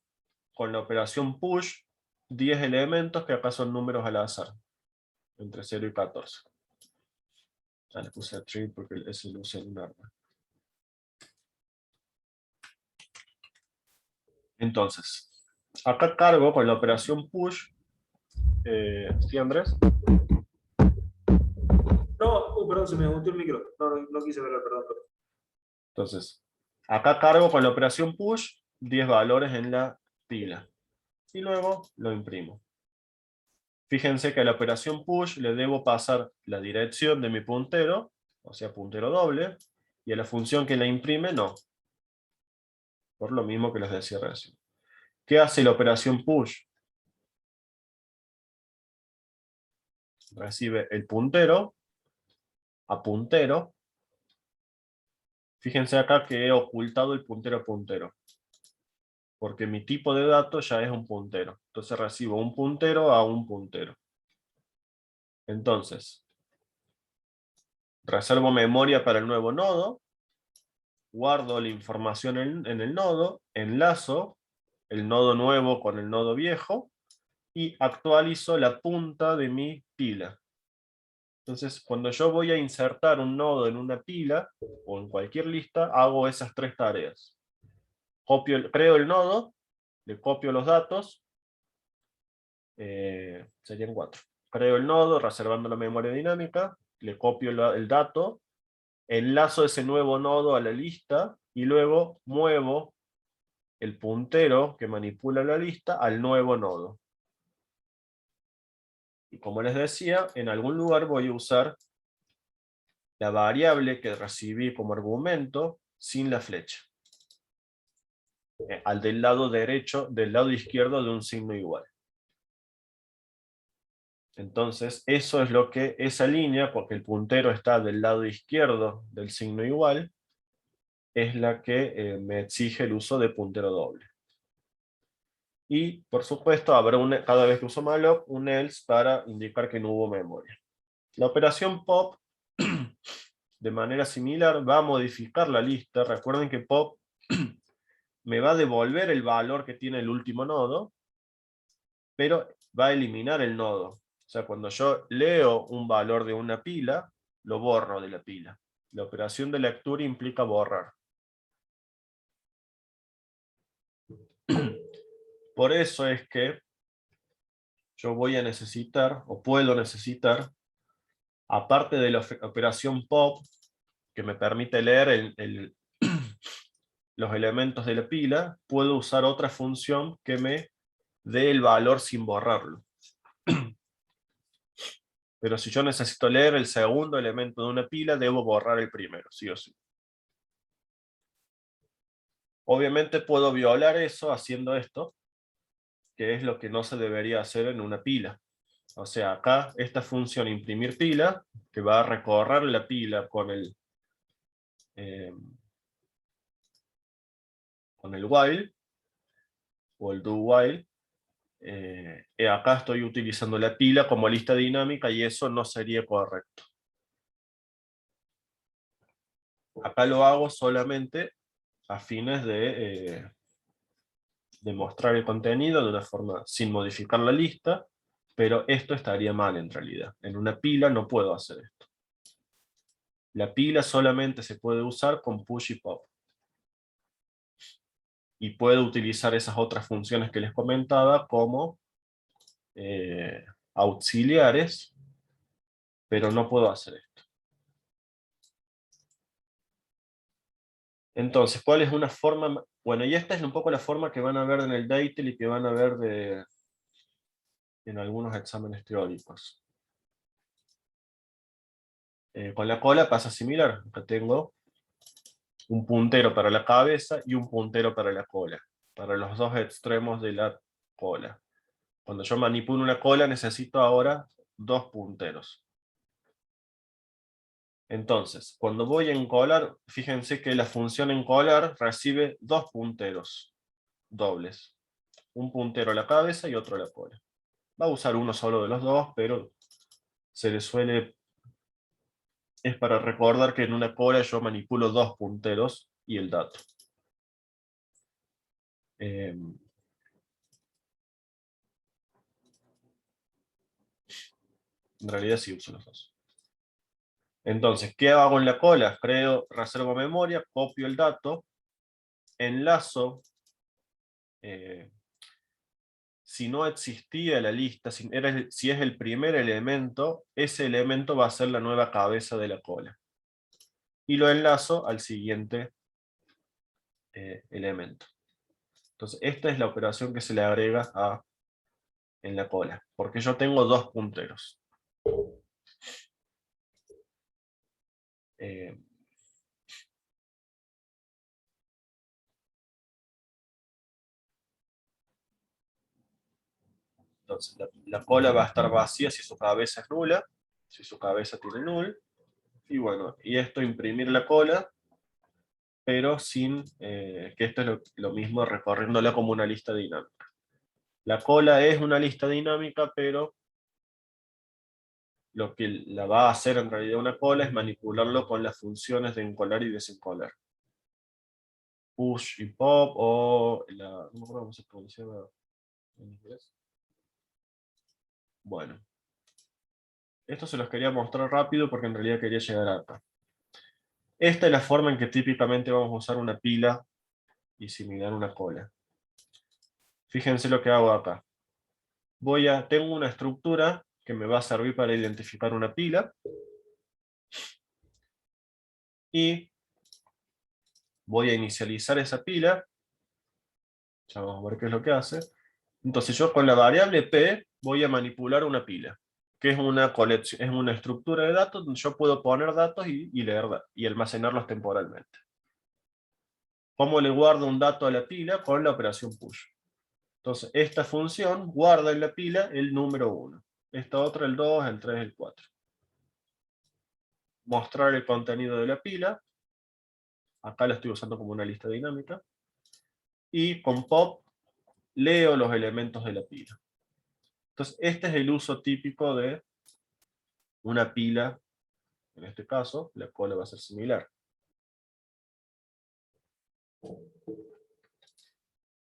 con la operación push 10 elementos que acá son números al azar, entre 0 y 14. Le puse a tree porque ese lo usa en un arma. Entonces, acá cargo con la operación push. ¿Sí, Andrés? No, perdón, se me mutió el micro. No quise verlo, perdón. Entonces, acá cargo con la operación push 10 valores en la pila. Y luego lo imprimo. Fíjense que a la operación push le debo pasar la dirección de mi puntero, o sea, puntero doble, y a la función que la imprime no. Por lo mismo que les decía recién. ¿Qué hace la operación push? Recibe el puntero a puntero. Fíjense acá que he ocultado el puntero a puntero, porque mi tipo de dato ya es un puntero. Entonces recibo un puntero a un puntero. Entonces, reservo memoria para el nuevo nodo, guardo la información en el nodo, enlazo el nodo nuevo con el nodo viejo y actualizo la punta de mi pila. Entonces, cuando yo voy a insertar un nodo en una pila o en cualquier lista, hago esas tres tareas. Creo el nodo, le copio los datos, serían 4. Creo el nodo reservando la memoria dinámica, le copio el dato, enlazo ese nuevo nodo a la lista y luego muevo el puntero que manipula la lista al nuevo nodo. Y como les decía, en algún lugar voy a usar la variable que recibí como argumento sin la flecha. Al del lado derecho, del lado izquierdo de un signo igual. Entonces, eso es lo que, esa línea, porque el puntero está del lado izquierdo del signo igual, es la que me exige el uso de puntero doble. Y, por supuesto, habrá cada vez que uso malloc, un else para indicar que no hubo memoria. La operación pop, de manera similar, va a modificar la lista. Recuerden que pop me va a devolver el valor que tiene el último nodo, pero va a eliminar el nodo. O sea, cuando yo leo un valor de una pila, lo borro de la pila. La operación de lectura implica borrar. Por eso es que yo voy a necesitar, o puedo necesitar, aparte de la operación pop, que me permite leer los elementos de la pila, puedo usar otra función que me dé el valor sin borrarlo. Pero si yo necesito leer el segundo elemento de una pila, debo borrar el primero, sí o sí. Obviamente puedo violar eso haciendo esto, que es lo que no se debería hacer en una pila. O sea, acá esta función imprimir pila, que va a recorrer la pila con el while, o el do while, acá estoy utilizando la pila como lista dinámica y eso no sería correcto. Acá lo hago solamente a fines de mostrar el contenido de una forma sin modificar la lista, pero esto estaría mal en realidad. En una pila no puedo hacer esto. La pila solamente se puede usar con push y pop. Y puedo utilizar esas otras funciones que les comentaba como auxiliares, pero no puedo hacer esto. Entonces, ¿cuál es una forma? Bueno, y esta es un poco la forma que van a ver en el DATEL y que van a ver en algunos exámenes teóricos. Con la cola pasa similar. Acá tengo un puntero para la cabeza y un puntero para la cola, para los dos extremos de la cola. Cuando yo manipulo una cola necesito ahora dos punteros. Entonces, cuando voy a encolar, fíjense que la función encolar recibe dos punteros dobles. Un puntero a la cabeza y otro a la cola. Va a usar uno solo de los dos, pero se le suele... Es para recordar que en una cola yo manipulo dos punteros y el dato. En realidad sí uso los dos. Entonces, ¿qué hago en la cola? Creo, reservo memoria, copio el dato, enlazo. Si no existía la lista, si es el primer elemento, ese elemento va a ser la nueva cabeza de la cola. Y lo enlazo al siguiente elemento. Entonces, esta es la operación que se le agrega en la cola, porque yo tengo dos punteros. Entonces, la cola va a estar vacía si su cabeza es nula, si su cabeza tiene null, y bueno, y esto imprimir la cola, pero sin que esto es lo mismo recorriéndola como una lista dinámica. La cola es una lista dinámica, pero lo que la va a hacer en realidad una cola es manipularlo con las funciones de encolar y desencolar. Push y pop, o no me acuerdo cómo se pronunciaba en inglés. Bueno. Esto se los quería mostrar rápido porque en realidad quería llegar acá. Esta es la forma en que típicamente vamos a usar una pila y similar una cola. Fíjense lo que hago acá. Tengo una estructura que me va a servir para identificar una pila. Y voy a inicializar esa pila. Ya vamos a ver qué es lo que hace. Entonces yo con la variable P voy a manipular una pila, que es una colección, es una estructura de datos donde yo puedo poner datos y leer y almacenarlos temporalmente. ¿Cómo le guardo un dato a la pila? Con la operación push. Entonces, esta función guarda en la pila el número 1. Esta otra el 2, el 3, el 4. Mostrar el contenido de la pila. Acá la estoy usando como una lista dinámica. Y con pop leo los elementos de la pila. Entonces, este es el uso típico de una pila. En este caso, la cola va a ser similar.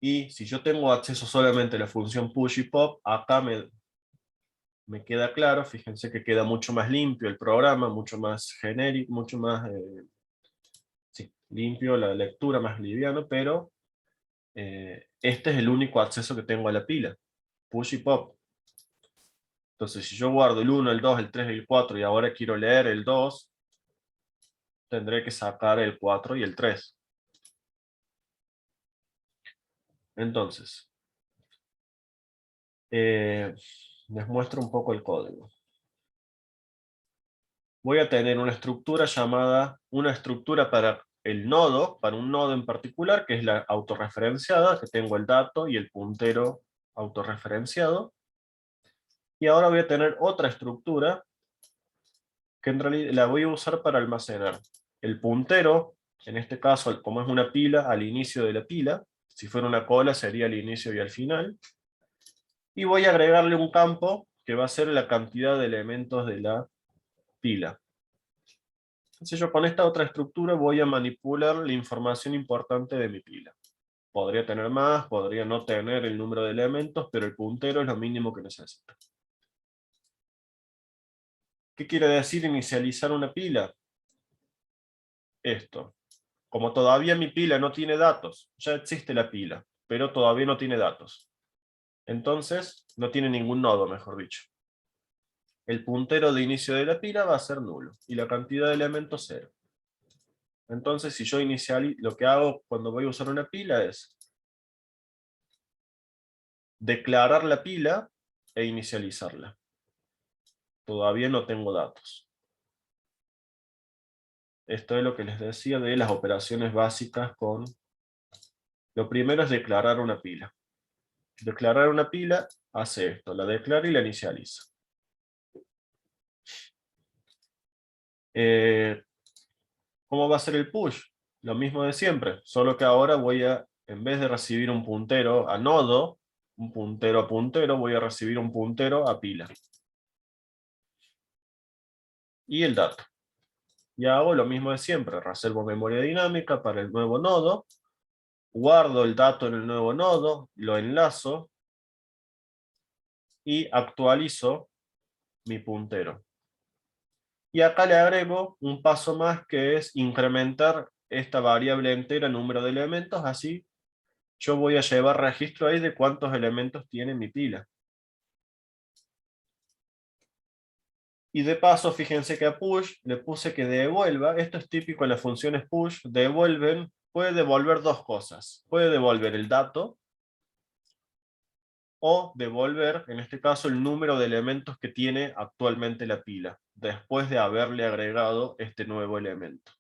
Y si yo tengo acceso solamente a la función push y pop, acá me queda claro, fíjense que queda mucho más limpio el programa, mucho más genérico, mucho más limpio, la lectura más liviano, pero este es el único acceso que tengo a la pila, push y pop. Entonces si yo guardo el 1, el 2, el 3 y el 4 y ahora quiero leer el 2, tendré que sacar el 4 y el 3. Entonces, les muestro un poco el código. Voy a tener una estructura llamada, una estructura para el nodo, para un nodo en particular, que es la autorreferenciada, que tengo el dato y el puntero autorreferenciado. Y ahora voy a tener otra estructura, que en realidad la voy a usar para almacenar el puntero, en este caso, como es una pila, al inicio de la pila. Si fuera una cola sería al inicio y al final. Y voy a agregarle un campo, que va a ser la cantidad de elementos de la pila. Entonces yo con esta otra estructura voy a manipular la información importante de mi pila. Podría tener más, podría no tener el número de elementos, pero el puntero es lo mínimo que necesito. ¿Qué quiere decir inicializar una pila? Esto. Como todavía mi pila no tiene datos, ya existe la pila, pero todavía no tiene datos. Entonces, no tiene ningún nodo, mejor dicho. El puntero de inicio de la pila va a ser nulo, y la cantidad de elementos 0. Entonces, si yo lo que hago cuando voy a usar una pila es declarar la pila e inicializarla. Todavía no tengo datos. Esto es lo que les decía de las operaciones básicas con... Lo primero es declarar una pila. Declarar una pila hace esto, la declara y la inicializa. ¿Cómo va a ser el push? Lo mismo de siempre, solo que ahora voy a, en vez de recibir un puntero a nodo, un puntero a puntero, voy a recibir un puntero a pila. Y el dato. Y hago lo mismo de siempre, reservo memoria dinámica para el nuevo nodo, guardo el dato en el nuevo nodo, lo enlazo, y actualizo mi puntero. Y acá le agrego un paso más, que es incrementar esta variable entera número de elementos, así yo voy a llevar registro ahí de cuántos elementos tiene mi pila. Y de paso, fíjense que a push le puse que devuelva, esto es típico en las funciones push, puede devolver dos cosas. Puede devolver el dato, o devolver, en este caso, el número de elementos que tiene actualmente la pila, después de haberle agregado este nuevo elemento.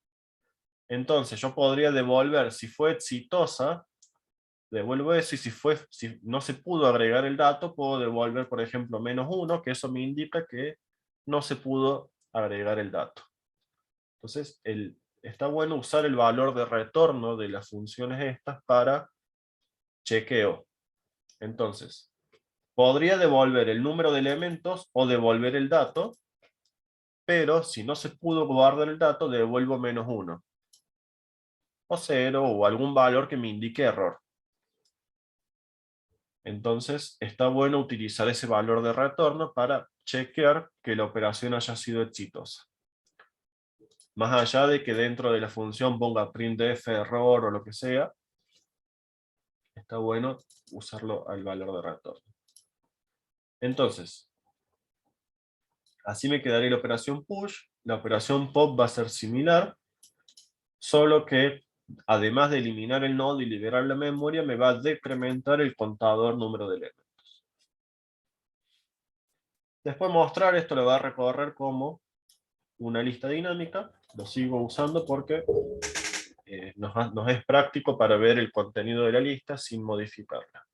Entonces yo podría devolver, si fue exitosa, devuelvo eso, y si no se pudo agregar el dato, puedo devolver, por ejemplo, -1, que eso me indica que no se pudo agregar el dato. Entonces, está bueno usar el valor de retorno de las funciones estas para chequeo. Entonces, podría devolver el número de elementos o devolver el dato, pero si no se pudo guardar el dato, devuelvo -1. O 0, o algún valor que me indique error. Entonces, está bueno utilizar ese valor de retorno para chequear que la operación haya sido exitosa. Más allá de que dentro de la función ponga printf, error o lo que sea, está bueno usarlo al valor de retorno. Entonces, así me quedaría la operación push. La operación pop va a ser similar, solo que además de eliminar el nodo y liberar la memoria, me va a decrementar el contador número de elementos. Después mostrar esto lo va a recorrer como una lista dinámica. Lo sigo usando porque nos es práctico para ver el contenido de la lista sin modificarla.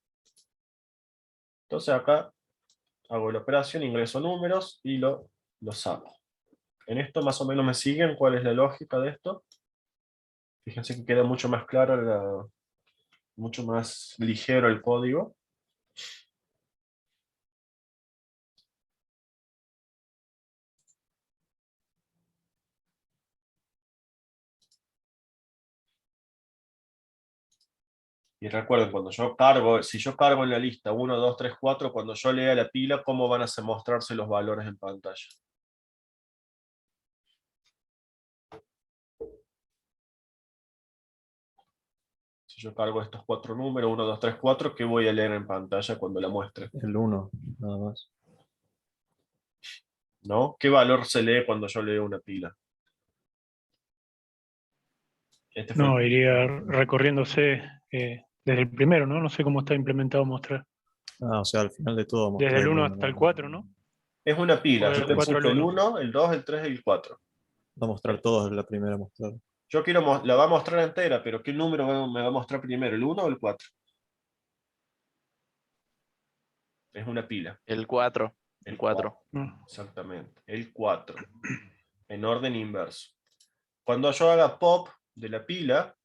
Entonces acá hago la operación, ingreso números y lo saco. En esto más o menos me siguen cuál es la lógica de esto. Fíjense que queda mucho más claro, mucho más ligero el código. Y recuerden, si yo cargo en la lista 1, 2, 3, 4, cuando yo lea la pila, ¿cómo van a mostrarse los valores en pantalla? Si yo cargo estos 4 números, 1, 2, 3, 4, ¿qué voy a leer en pantalla cuando la muestre? El 1, nada más. ¿No? ¿Qué valor se lee cuando yo leo una pila? No, iría recorriéndose desde el primero, ¿no? No sé cómo está implementado mostrar. Ah, o sea, al final de todo Desde mostrar el 1 uno, hasta el ¿no? 4, ¿no? Es una pila, O yo del te 4 puse al el 1. 1, el 2, el 3 y el 4. Va a mostrar todos en la primera mostrar. Yo la va a mostrar entera, pero ¿qué número me va a mostrar primero, el 1 o el 4? Es una pila. El 4. El 4. Exactamente, el 4. En orden inverso. Cuando yo haga pop de la pila,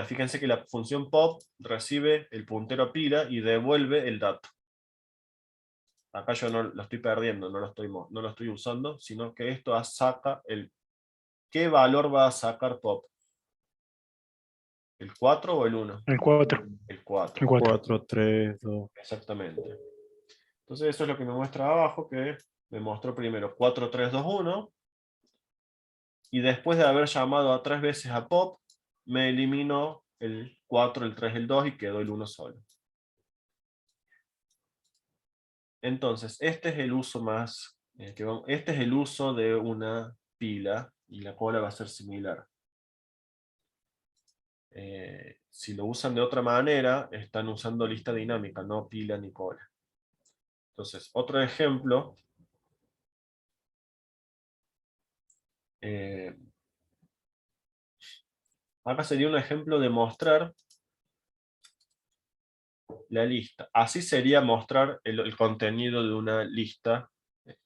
fíjense que la función pop recibe el puntero a pila y devuelve el dato. Acá yo no lo estoy perdiendo, no lo estoy usando, sino que esto saca ¿qué valor va a sacar pop? ¿El 4 o el 1? El 4. El 4. El 4. 4, 3, 2. Exactamente. Entonces eso es lo que me muestra abajo, que me mostró primero 4, 3, 2, 1. Y después de haber llamado a 3 veces a pop, me eliminó el 4, el 3, el 2 y quedó el 1 solo. Entonces, este es el uso este es el uso de una pila, y la cola va a ser similar. Si lo usan de otra manera, están usando lista dinámica, no pila ni cola. Entonces, otro ejemplo. Acá sería un ejemplo de mostrar la lista. Así sería mostrar el contenido de una lista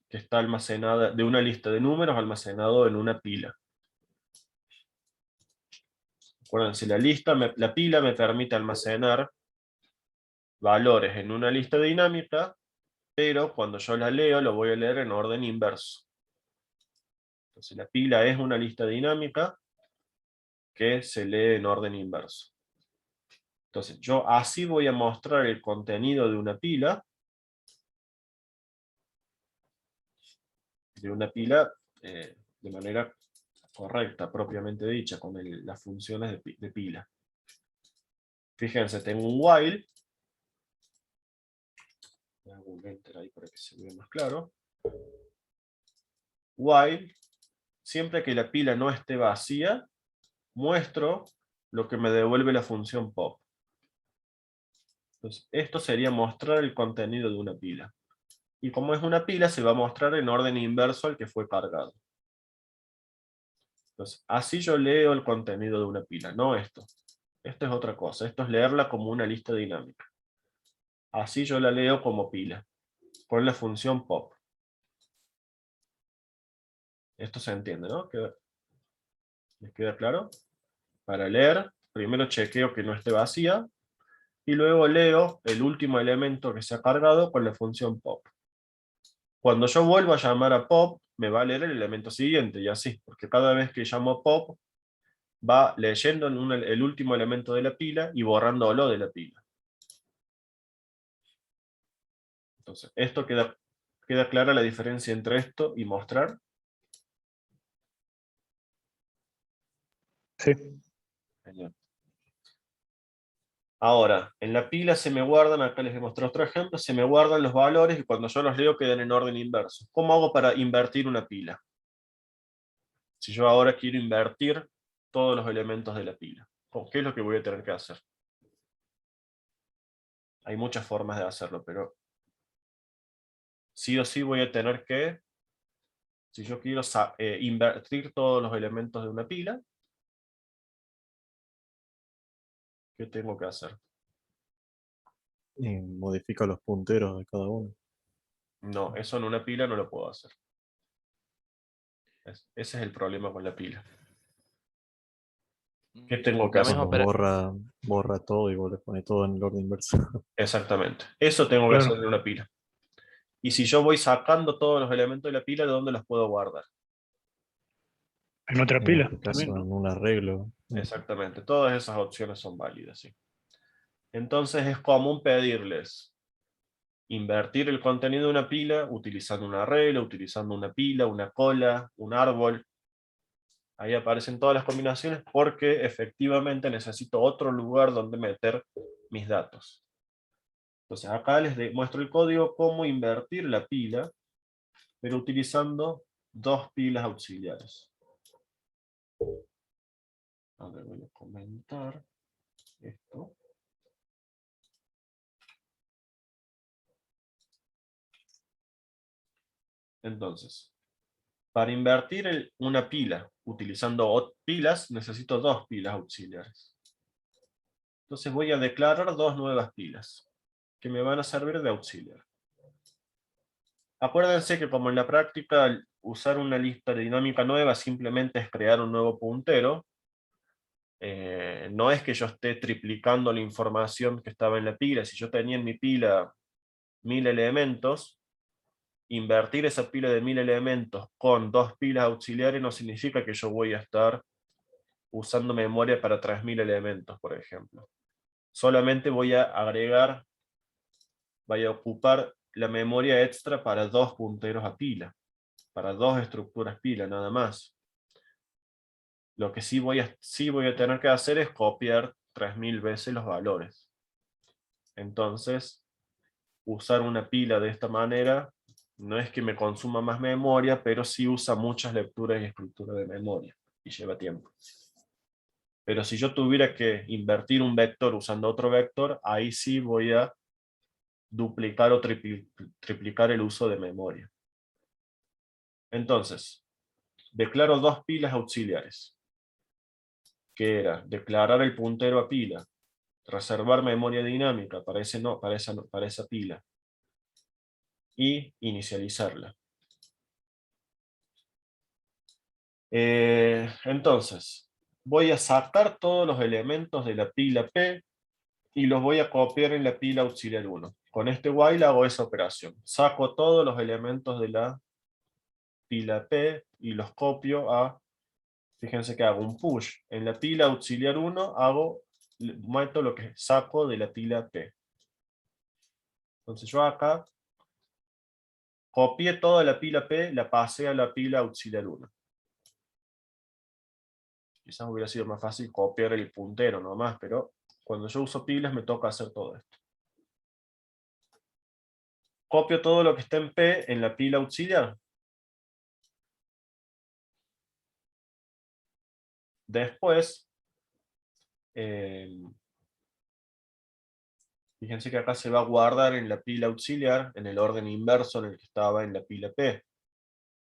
que está almacenada, de una lista de números almacenado en una pila. Acuérdense, la pila me permite almacenar valores en una lista dinámica, pero cuando yo la leo, lo voy a leer en orden inverso. Entonces la pila es una lista dinámica que se lee en orden inverso. Entonces yo así voy a mostrar el contenido de una pila de manera correcta, propiamente dicha, con las funciones de pila. Fíjense, tengo un while. Hago un enter ahí para que se vea más claro. While, siempre que la pila no esté vacía, muestro lo que me devuelve la función pop. Entonces, esto sería mostrar el contenido de una pila. Y como es una pila, se va a mostrar en orden inverso al que fue cargado. Entonces, así yo leo el contenido de una pila, no esto. Esto es otra cosa, esto es leerla como una lista dinámica. Así yo la leo como pila, con la función pop. Esto se entiende, ¿no? ¿Les queda claro? Para leer, primero chequeo que no esté vacía, y luego leo el último elemento que se ha cargado con la función pop. Cuando yo vuelvo a llamar a pop, me va a leer el elemento siguiente, y así, porque cada vez que llamo pop, va leyendo el último elemento de la pila y borrándolo de la pila. Entonces, esto queda clara la diferencia entre esto y mostrar. Sí. Genial. Ahora, en la pila se me guardan, acá les voy a mostrar otro ejemplo, se me guardan los valores y cuando yo los leo quedan en orden inverso. ¿Cómo hago para invertir una pila? Si yo ahora quiero invertir todos los elementos de la pila, ¿qué es lo que voy a tener que hacer? Hay muchas formas de hacerlo, pero sí o sí voy a tener que, si yo quiero invertir todos los elementos de una pila, ¿qué tengo que hacer? Y modifica los punteros de cada uno. No, eso en una pila no lo puedo hacer. Ese es el problema con la pila. ¿Qué tengo que La hacer? misma Borra todo y vos le pones todo en el orden inverso. Exactamente. Eso tengo que Claro. hacer en una pila. Y si yo voy sacando todos los elementos de la pila, ¿de dónde los puedo guardar? En otra En pila este caso, también, ¿no? en un arreglo. Exactamente. Todas esas opciones son válidas, sí. Entonces es común pedirles invertir el contenido de una pila utilizando un arreglo, utilizando una pila, una cola, un árbol. Ahí aparecen todas las combinaciones porque efectivamente necesito otro lugar donde meter mis datos. Entonces acá les muestro el código cómo invertir la pila, pero utilizando dos pilas auxiliares. Ahora voy a comentar esto. Entonces, para invertir una pila utilizando pilas, necesito dos pilas auxiliares. Entonces voy a declarar dos nuevas pilas, que me van a servir de auxiliar. Acuérdense que como en la práctica, usar una lista dinámica nueva simplemente es crear un nuevo puntero. No es que yo esté triplicando la información que estaba en la pila. Si yo tenía en mi pila 1000 elementos, invertir esa pila de 1000 elementos con dos pilas auxiliares no significa que yo voy a estar usando memoria para 3000 elementos, por ejemplo. Solamente voy a agregar, voy a ocupar la memoria extra para dos punteros a pila, para dos estructuras pila, nada más. Lo que sí voy a tener que hacer es copiar 3000 veces los valores. Entonces, usar una pila de esta manera no es que me consuma más memoria, pero sí usa muchas lecturas y escrituras de memoria, y lleva tiempo. Pero si yo tuviera que invertir un vector usando otro vector, ahí sí voy a duplicar o triplicar el uso de memoria. Entonces, declaro dos pilas auxiliares, que era declarar el puntero a pila, reservar memoria dinámica para esa pila, y inicializarla. Entonces, voy a sacar todos los elementos de la pila P y los voy a copiar en la pila auxiliar 1. Con este while hago esa operación. Saco todos los elementos de la pila P y los copio a... Fíjense que hago un push. En la pila auxiliar 1 meto lo que saco de la pila P. Entonces yo acá copié toda la pila P, la pasé a la pila auxiliar 1. Quizás hubiera sido más fácil copiar el puntero nomás, pero cuando yo uso pilas me toca hacer todo esto. Copio todo lo que está en P en la pila auxiliar. Después, fíjense que acá se va a guardar en la pila auxiliar, en el orden inverso en el que estaba en la pila P.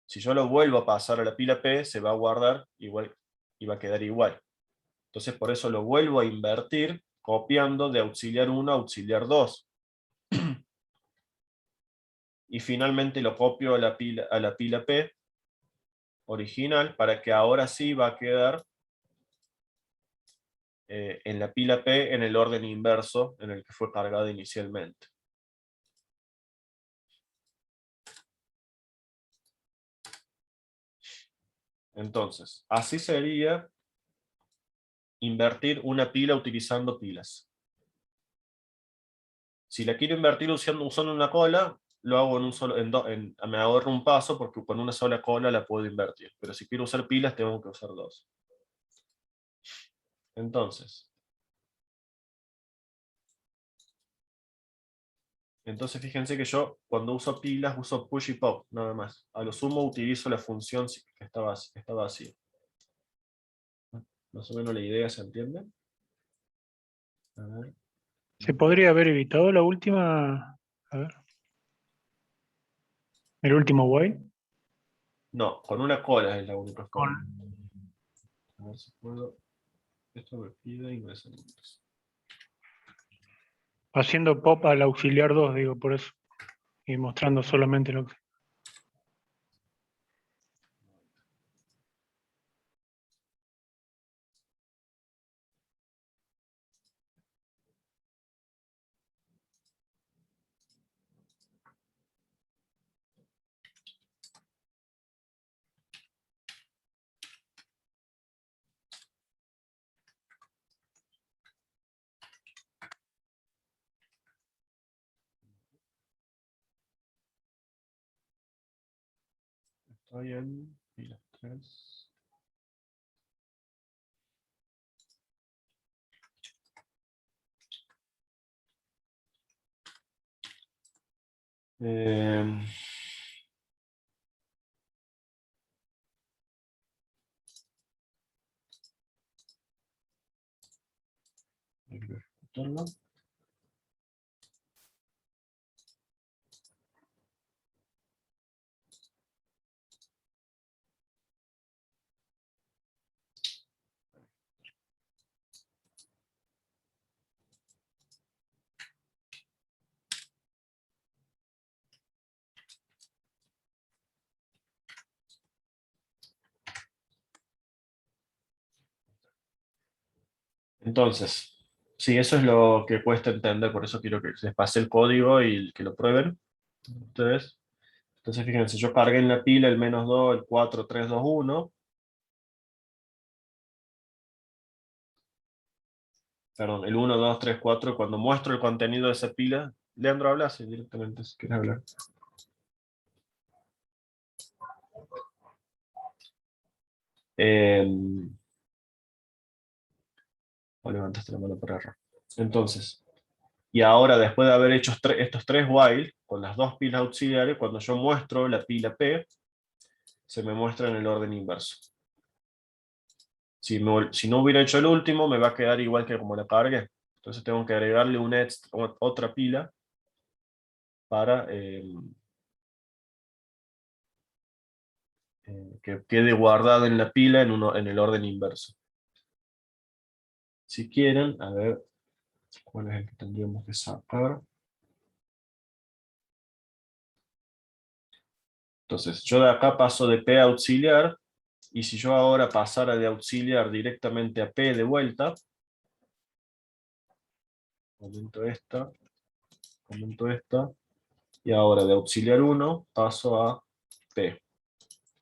Si yo lo vuelvo a pasar a la pila P, se va a guardar igual y va a quedar igual. Entonces por eso lo vuelvo a invertir, copiando de auxiliar 1 a auxiliar 2. Y finalmente lo copio a la pila P original, para que ahora sí va a quedar en la pila P en el orden inverso en el que fue cargada inicialmente. Entonces, así sería invertir una pila utilizando pilas. Si la quiero invertir usando una cola, lo hago me ahorro un paso porque con una sola cola la puedo invertir. Pero si quiero usar pilas, tengo que usar dos. Entonces fíjense que yo cuando uso pilas uso push y pop, nada más. A lo sumo utilizo la función que está vacía. Más o menos la idea se entiende. A ver. ¿Se podría haber evitado la última? A ver. ¿El último while? No, con una cola es la única Con, forma. A ver si puedo. Esto me pide y no es el haciendo pop al auxiliar 2, digo, por eso. Y mostrando solamente lo que... Estoy en pilas 3. Hay que ejecutarlo. Entonces, sí, eso es lo que cuesta entender, por eso quiero que les pase el código y que lo prueben ustedes. Entonces, fíjense, yo cargué en la pila el -2, el 4, 3, 2, 1. Perdón, el 1, 2, 3, 4. Cuando muestro el contenido de esa pila, Leandro, habla así directamente si quieres hablar. O levantaste la mano por error. Entonces, y ahora después de haber hecho estos tres while, con las dos pilas auxiliares, cuando yo muestro la pila P, se me muestra en el orden inverso. Si no hubiera hecho el último, me va a quedar igual que como la cargué. Entonces tengo que agregarle otra pila para que quede guardada en la pila en el orden inverso. Si quieren, a ver, ¿cuál es el que tendríamos que sacar? Entonces, yo de acá paso de P a auxiliar, y si yo ahora pasara de auxiliar directamente a P de vuelta, comento esta, y ahora de auxiliar 1 paso a P.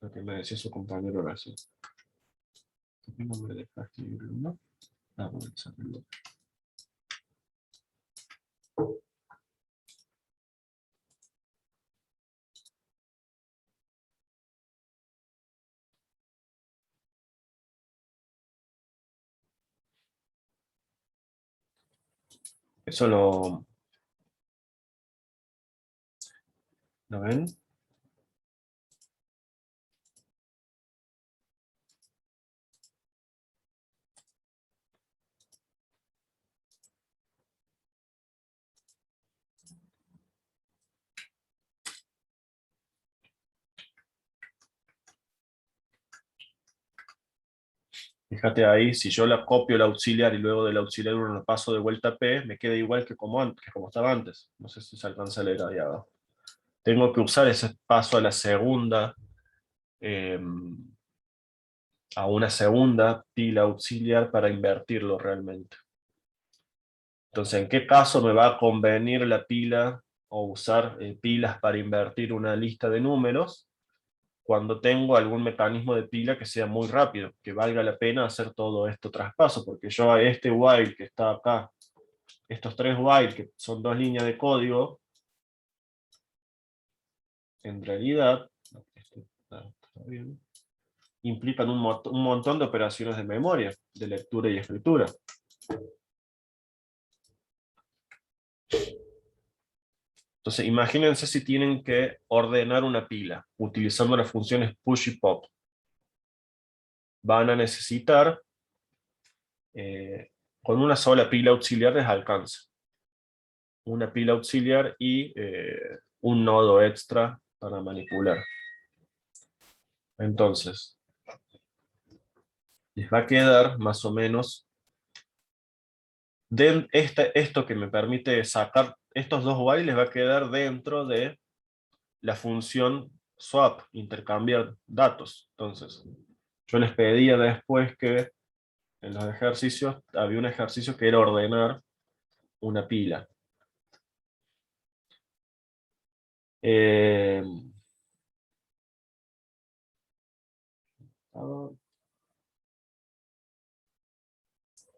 Lo que me decía su compañero Horacio. ¿Por qué no me deja escribirlo, no? Ah, bueno, sáquenlo. Eso ¿lo ven? Fíjate ahí, si yo la copio el auxiliar y luego del auxiliar 1 lo paso de vuelta a P, me queda igual que como, que como estaba antes. No sé si se alcanza a leer ahí abajo. Tengo que usar ese paso a la segunda, a una segunda pila auxiliar para invertirlo realmente. Entonces, ¿en qué caso me va a convenir la pila o usar pilas para invertir una lista de números? Cuando tengo algún mecanismo de pila que sea muy rápido, que valga la pena hacer todo esto traspaso, porque yo a este while que está acá, estos 3 while, que son 2 líneas de código, en realidad, implican un montón de operaciones de memoria, de lectura y escritura. Entonces, imagínense si tienen que ordenar una pila utilizando las funciones push y pop. Van a necesitar, con una sola pila auxiliar les alcanza. Una pila auxiliar y un nodo extra para manipular. Entonces, les va a quedar más o menos esto que me permite sacar estos 2 while les va a quedar dentro de la función swap, intercambiar datos. Entonces, yo les pedía después que en los ejercicios había un ejercicio que era ordenar una pila.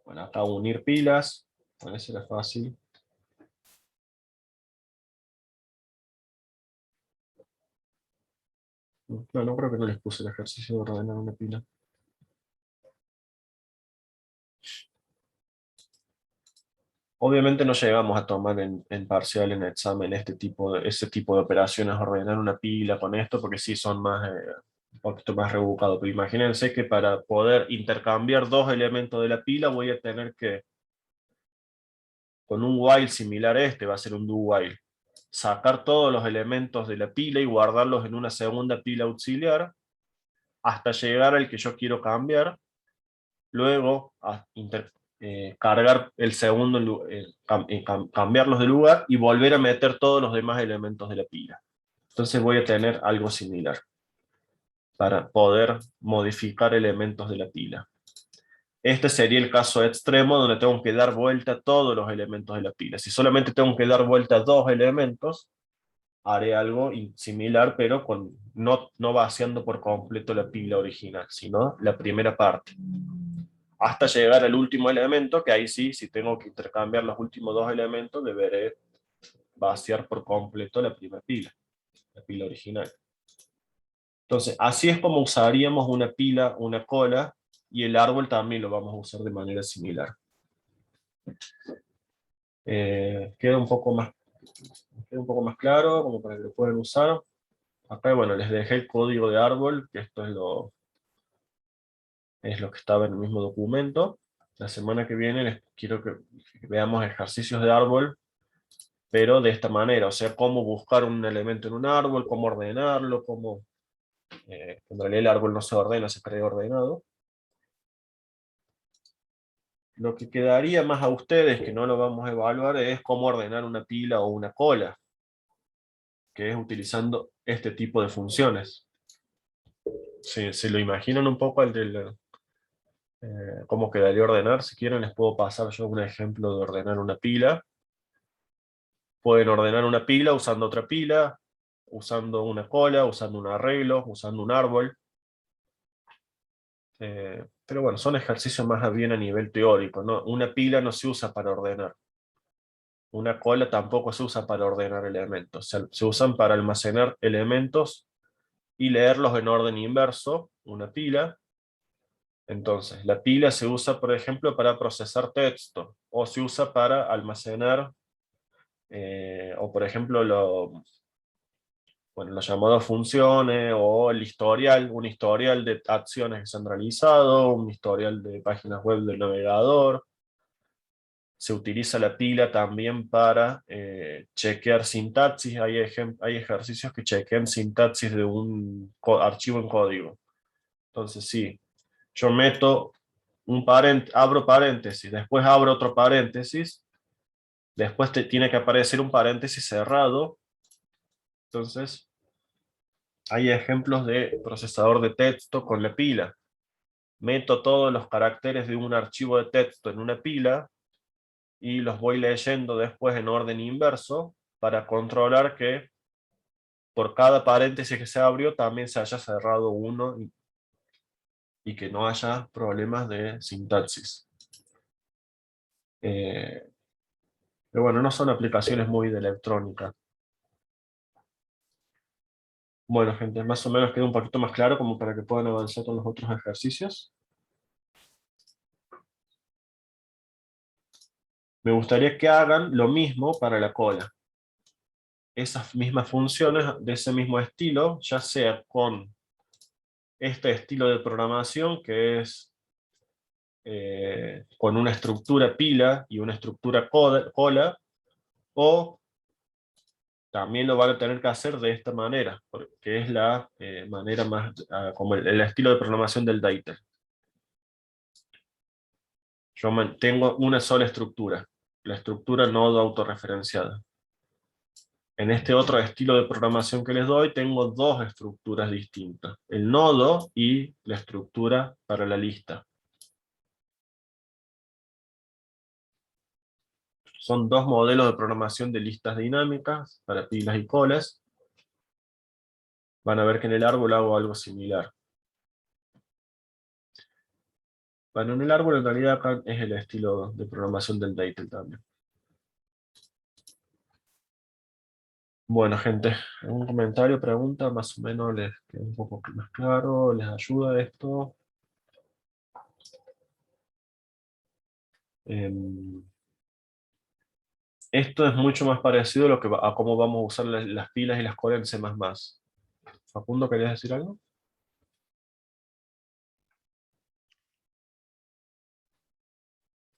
Bueno, acá unir pilas, bueno, eso era fácil. No creo que no les puse el ejercicio de ordenar una pila. Obviamente no llegamos a tomar en parcial, en examen, ese tipo de operaciones, ordenar una pila con esto, porque sí son más, un poquito más rebuscados. Pero imagínense que para poder intercambiar 2 elementos de la pila voy a tener que, con un while similar a este, va a ser un do while, sacar todos los elementos de la pila y guardarlos en una segunda pila auxiliar, hasta llegar al que yo quiero cambiar, luego cargar el segundo, cambiarlos de lugar y volver a meter todos los demás elementos de la pila. Entonces voy a tener algo similar para poder modificar elementos de la pila. Este sería el caso extremo donde tengo que dar vuelta a todos los elementos de la pila. Si solamente tengo que dar vuelta a 2 elementos, haré algo similar, pero no vaciando por completo la pila original, sino la primera parte. Hasta llegar al último elemento, que ahí sí, si tengo que intercambiar los últimos 2 elementos, deberé vaciar por completo la primera pila, la pila original. Entonces, así es como usaríamos una pila, una cola, y el árbol también lo vamos a usar de manera similar. Queda un poco más claro, como para que lo puedan usar. Acá, bueno, les dejé el código de árbol, que esto es lo que estaba en el mismo documento. La semana que viene les quiero que veamos ejercicios de árbol, pero de esta manera, o sea, cómo buscar un elemento en un árbol, cómo ordenarlo, en realidad el árbol no se ordena, se crea ordenado. Lo que quedaría más a ustedes, que no lo vamos a evaluar, es cómo ordenar una pila o una cola, que es utilizando este tipo de funciones. Si se lo imaginan un poco cómo quedaría ordenar, si quieren les puedo pasar yo un ejemplo de ordenar una pila. Pueden ordenar una pila usando otra pila, usando una cola, usando un arreglo, usando un árbol. Pero bueno, son ejercicios más bien a nivel teórico, ¿no? Una pila no se usa para ordenar. Una cola tampoco se usa para ordenar elementos. Se usan para almacenar elementos y leerlos en orden inverso, una pila, Entonces, la pila se usa, por ejemplo, para procesar texto, o se usa para almacenar, o por ejemplo, las llamadas funciones, o el historial, un historial de acciones que se han realizado, un historial de páginas web del navegador. Se utiliza la pila también para chequear sintaxis. Hay ejercicios que chequean sintaxis de un archivo en código. Entonces, sí, yo meto abro paréntesis, después abro otro paréntesis, después tiene que aparecer un paréntesis cerrado. Entonces, hay ejemplos de procesador de texto con la pila. Meto todos los caracteres de un archivo de texto en una pila y los voy leyendo después en orden inverso para controlar que por cada paréntesis que se abrió también se haya cerrado uno y que no haya problemas de sintaxis. Pero bueno, no son aplicaciones muy de electrónica. Bueno, gente, más o menos queda un poquito más claro como para que puedan avanzar con los otros ejercicios. Me gustaría que hagan lo mismo para la cola. Esas mismas funciones de ese mismo estilo, ya sea con este estilo de programación que es con una estructura pila y una estructura cola, o también lo van a tener que hacer de esta manera, porque es la manera más, como el estilo de programación del Data. Yo mantengo una sola estructura, la estructura nodo autorreferenciada. En este otro estilo de programación que les doy, tengo dos estructuras distintas, el nodo y la estructura para la lista. Son dos modelos de programación de listas dinámicas para pilas y colas. Van a ver que en el árbol hago algo similar. Bueno, en el árbol en realidad acá es el estilo de programación del Data también. Bueno, gente, ¿algún comentario, pregunta? Más o menos les queda un poco más claro, ¿les ayuda esto? Esto es mucho más parecido a cómo vamos a usar las pilas y las colas en C++. Facundo, ¿querías decir algo?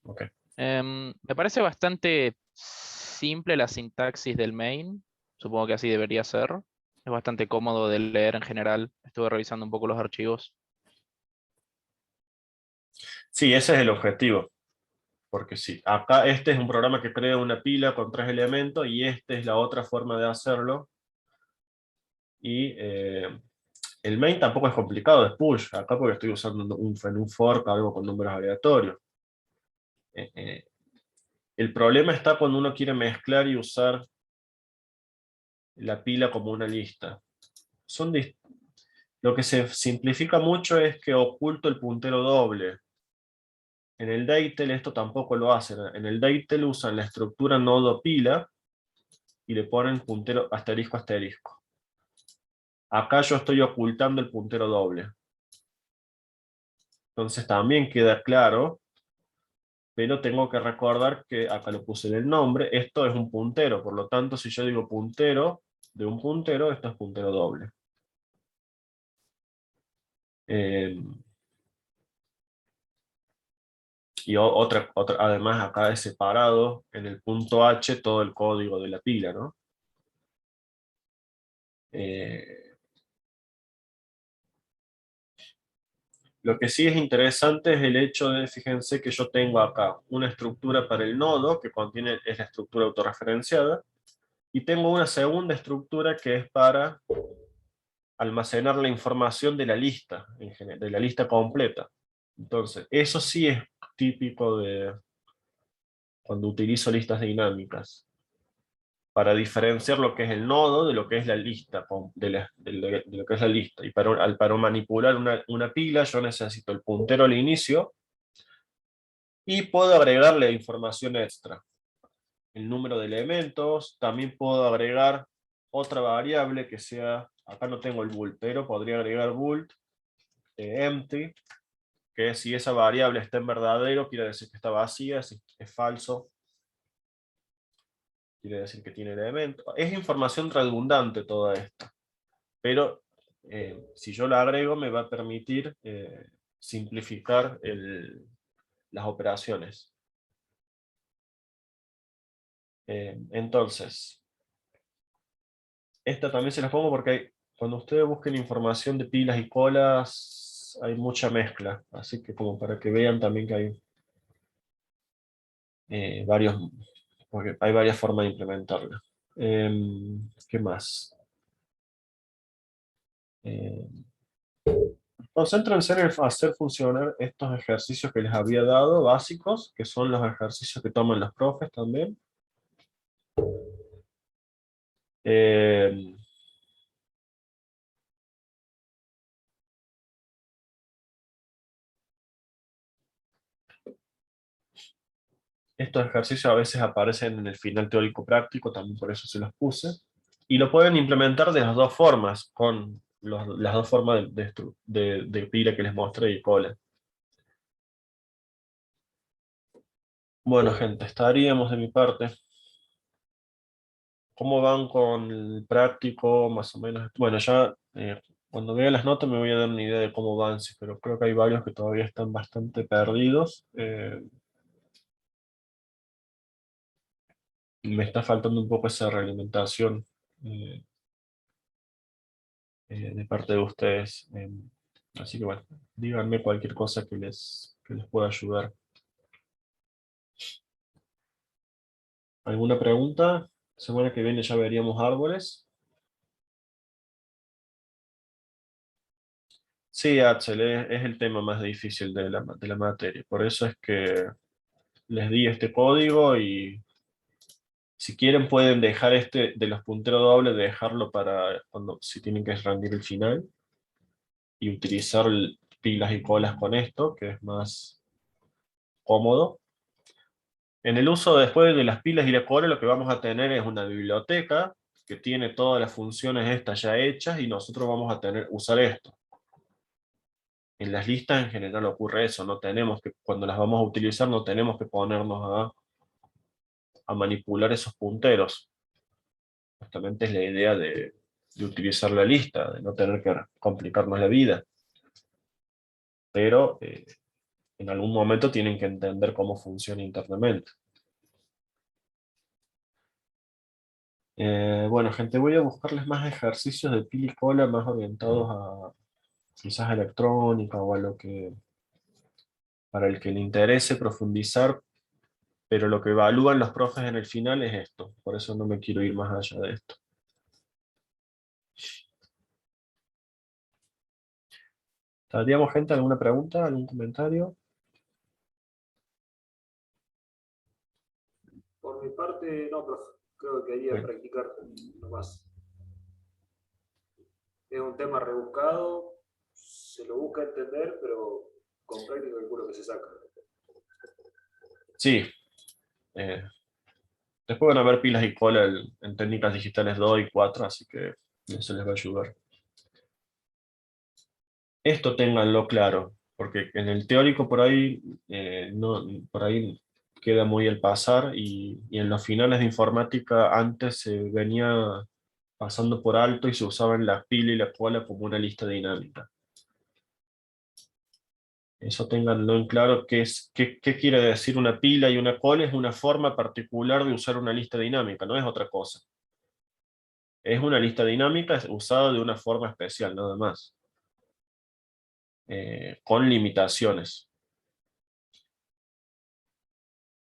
Ok. Me parece bastante simple la sintaxis del main. Supongo que así debería ser. Es bastante cómodo de leer en general. Estuve revisando un poco los archivos. Sí, ese es el objetivo. Porque sí, acá este es un programa que crea una pila con 3 elementos y esta es la otra forma de hacerlo. Y el main tampoco es complicado, es push. Acá porque estoy usando en un fork algo con números aleatorios. El problema está cuando uno quiere mezclar y usar la pila como una lista. Lo que se simplifica mucho es que oculto el puntero doble. En el Deitel esto tampoco lo hacen. En el Deitel usan la estructura nodo pila y le ponen puntero asterisco asterisco. Acá yo estoy ocultando el puntero doble. Entonces también queda claro, pero tengo que recordar que acá lo puse en el nombre, esto es un puntero, por lo tanto si yo digo puntero de un puntero, esto es puntero doble. Y además acá es separado en el punto H todo el código de la pila, ¿no? Lo que sí es interesante es el hecho de, fíjense que yo tengo acá una estructura para el nodo, que es la estructura autorreferenciada, y tengo una segunda estructura que es para almacenar la información de la lista, de la lista completa. Entonces, eso sí es típico de cuando utilizo listas dinámicas, para diferenciar lo que es el nodo de lo que es la lista, de lo que es la lista. Y para manipular una pila yo necesito el puntero al inicio, y puedo agregarle información extra. El número de elementos, también puedo agregar otra variable que sea, acá no tengo el bool, pero podría agregar bool empty, que si esa variable está en verdadero, quiere decir que está vacía, si es falso, quiere decir que tiene elemento. Es información redundante toda esta, pero si yo la agrego me va a permitir simplificar las operaciones. Entonces, esta también se las pongo porque cuando ustedes busquen información de pilas y colas, hay mucha mezcla, así que como para que vean también que hay porque hay varias formas de implementarla. ¿Qué más? Concéntrense en hacer funcionar estos ejercicios que les había dado, básicos, que son los ejercicios que toman los profes también. Estos ejercicios a veces aparecen en el final teórico práctico, también por eso se los puse. Y lo pueden implementar de las dos formas, con las dos formas de pila que les mostré y cola. Bueno, gente, estaríamos de mi parte. ¿Cómo van con el práctico, más o menos? Bueno, ya cuando vea las notas me voy a dar una idea de cómo van, sí, pero creo que hay varios que todavía están bastante perdidos. Me está faltando un poco esa realimentación eh, de parte de ustedes. Así que bueno, díganme cualquier cosa que les pueda ayudar. ¿Alguna pregunta? Semana que viene ya veríamos árboles. Sí, Axel, es el tema más difícil de la materia. Por eso es que les di este código y si quieren pueden dejar este de los punteros dobles, dejarlo para si tienen que rendir el final y utilizar pilas y colas con esto, que es más cómodo. En el uso después de las pilas y la cola lo que vamos a tener es una biblioteca que tiene todas las funciones estas ya hechas y nosotros vamos a usar esto. En las listas en general ocurre eso, no tenemos que, cuando las vamos a utilizar no tenemos que ponernos a manipular esos punteros. Justamente es la idea de utilizar la lista, de no tener que complicarnos la vida. Pero en algún momento tienen que entender cómo funciona internamente. Bueno, gente, voy a buscarles más ejercicios de pila y cola más orientados a quizás a electrónica o a lo que para el que le interese profundizar, pero lo que evalúan los profes en el final es esto, por eso no me quiero ir más allá de esto. ¿Tendríamos, gente, alguna pregunta, algún comentario? Por mi parte, no, profe. Creo que quería Bueno. practicar nomás. Es un tema rebuscado, se lo busca entender, pero con práctica calculo que se saca. Sí. Después van a ver pilas y cola en técnicas digitales 2 y 4, así que eso les va a ayudar. Esto ténganlo claro, porque en el teórico por ahí, por ahí queda muy al pasar y en los finales de informática antes se venía pasando por alto y se usaban la pila y la cola como una lista dinámica. Eso ténganlo en claro, qué quiere decir una pila y una cola. Es una forma particular de usar una lista dinámica, no es otra cosa. Es una lista dinámica usada de una forma especial, nada más. Con limitaciones.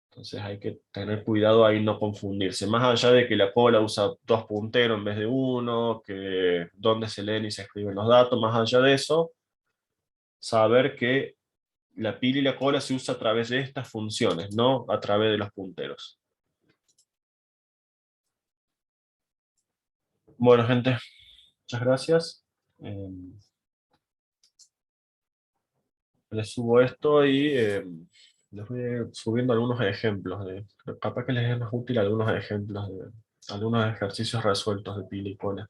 Entonces hay que tener cuidado ahí no confundirse. Más allá de que la cola usa 2 punteros en vez de 1, que dónde se leen y se escriben los datos, más allá de eso, saber que la pila y la cola se usa a través de estas funciones, no a través de los punteros. Bueno, gente, muchas gracias. Les subo esto y les voy a ir subiendo algunos ejemplos. Capaz que les es más útil algunos ejemplos de algunos ejercicios resueltos de pila y cola.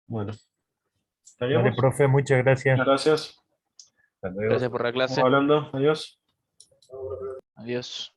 Bueno, Vale, ¿estaríamos? profe, muchas gracias. Muchas gracias. Hasta luego. Gracias por la Estamos clase. hablando, adiós. Adiós.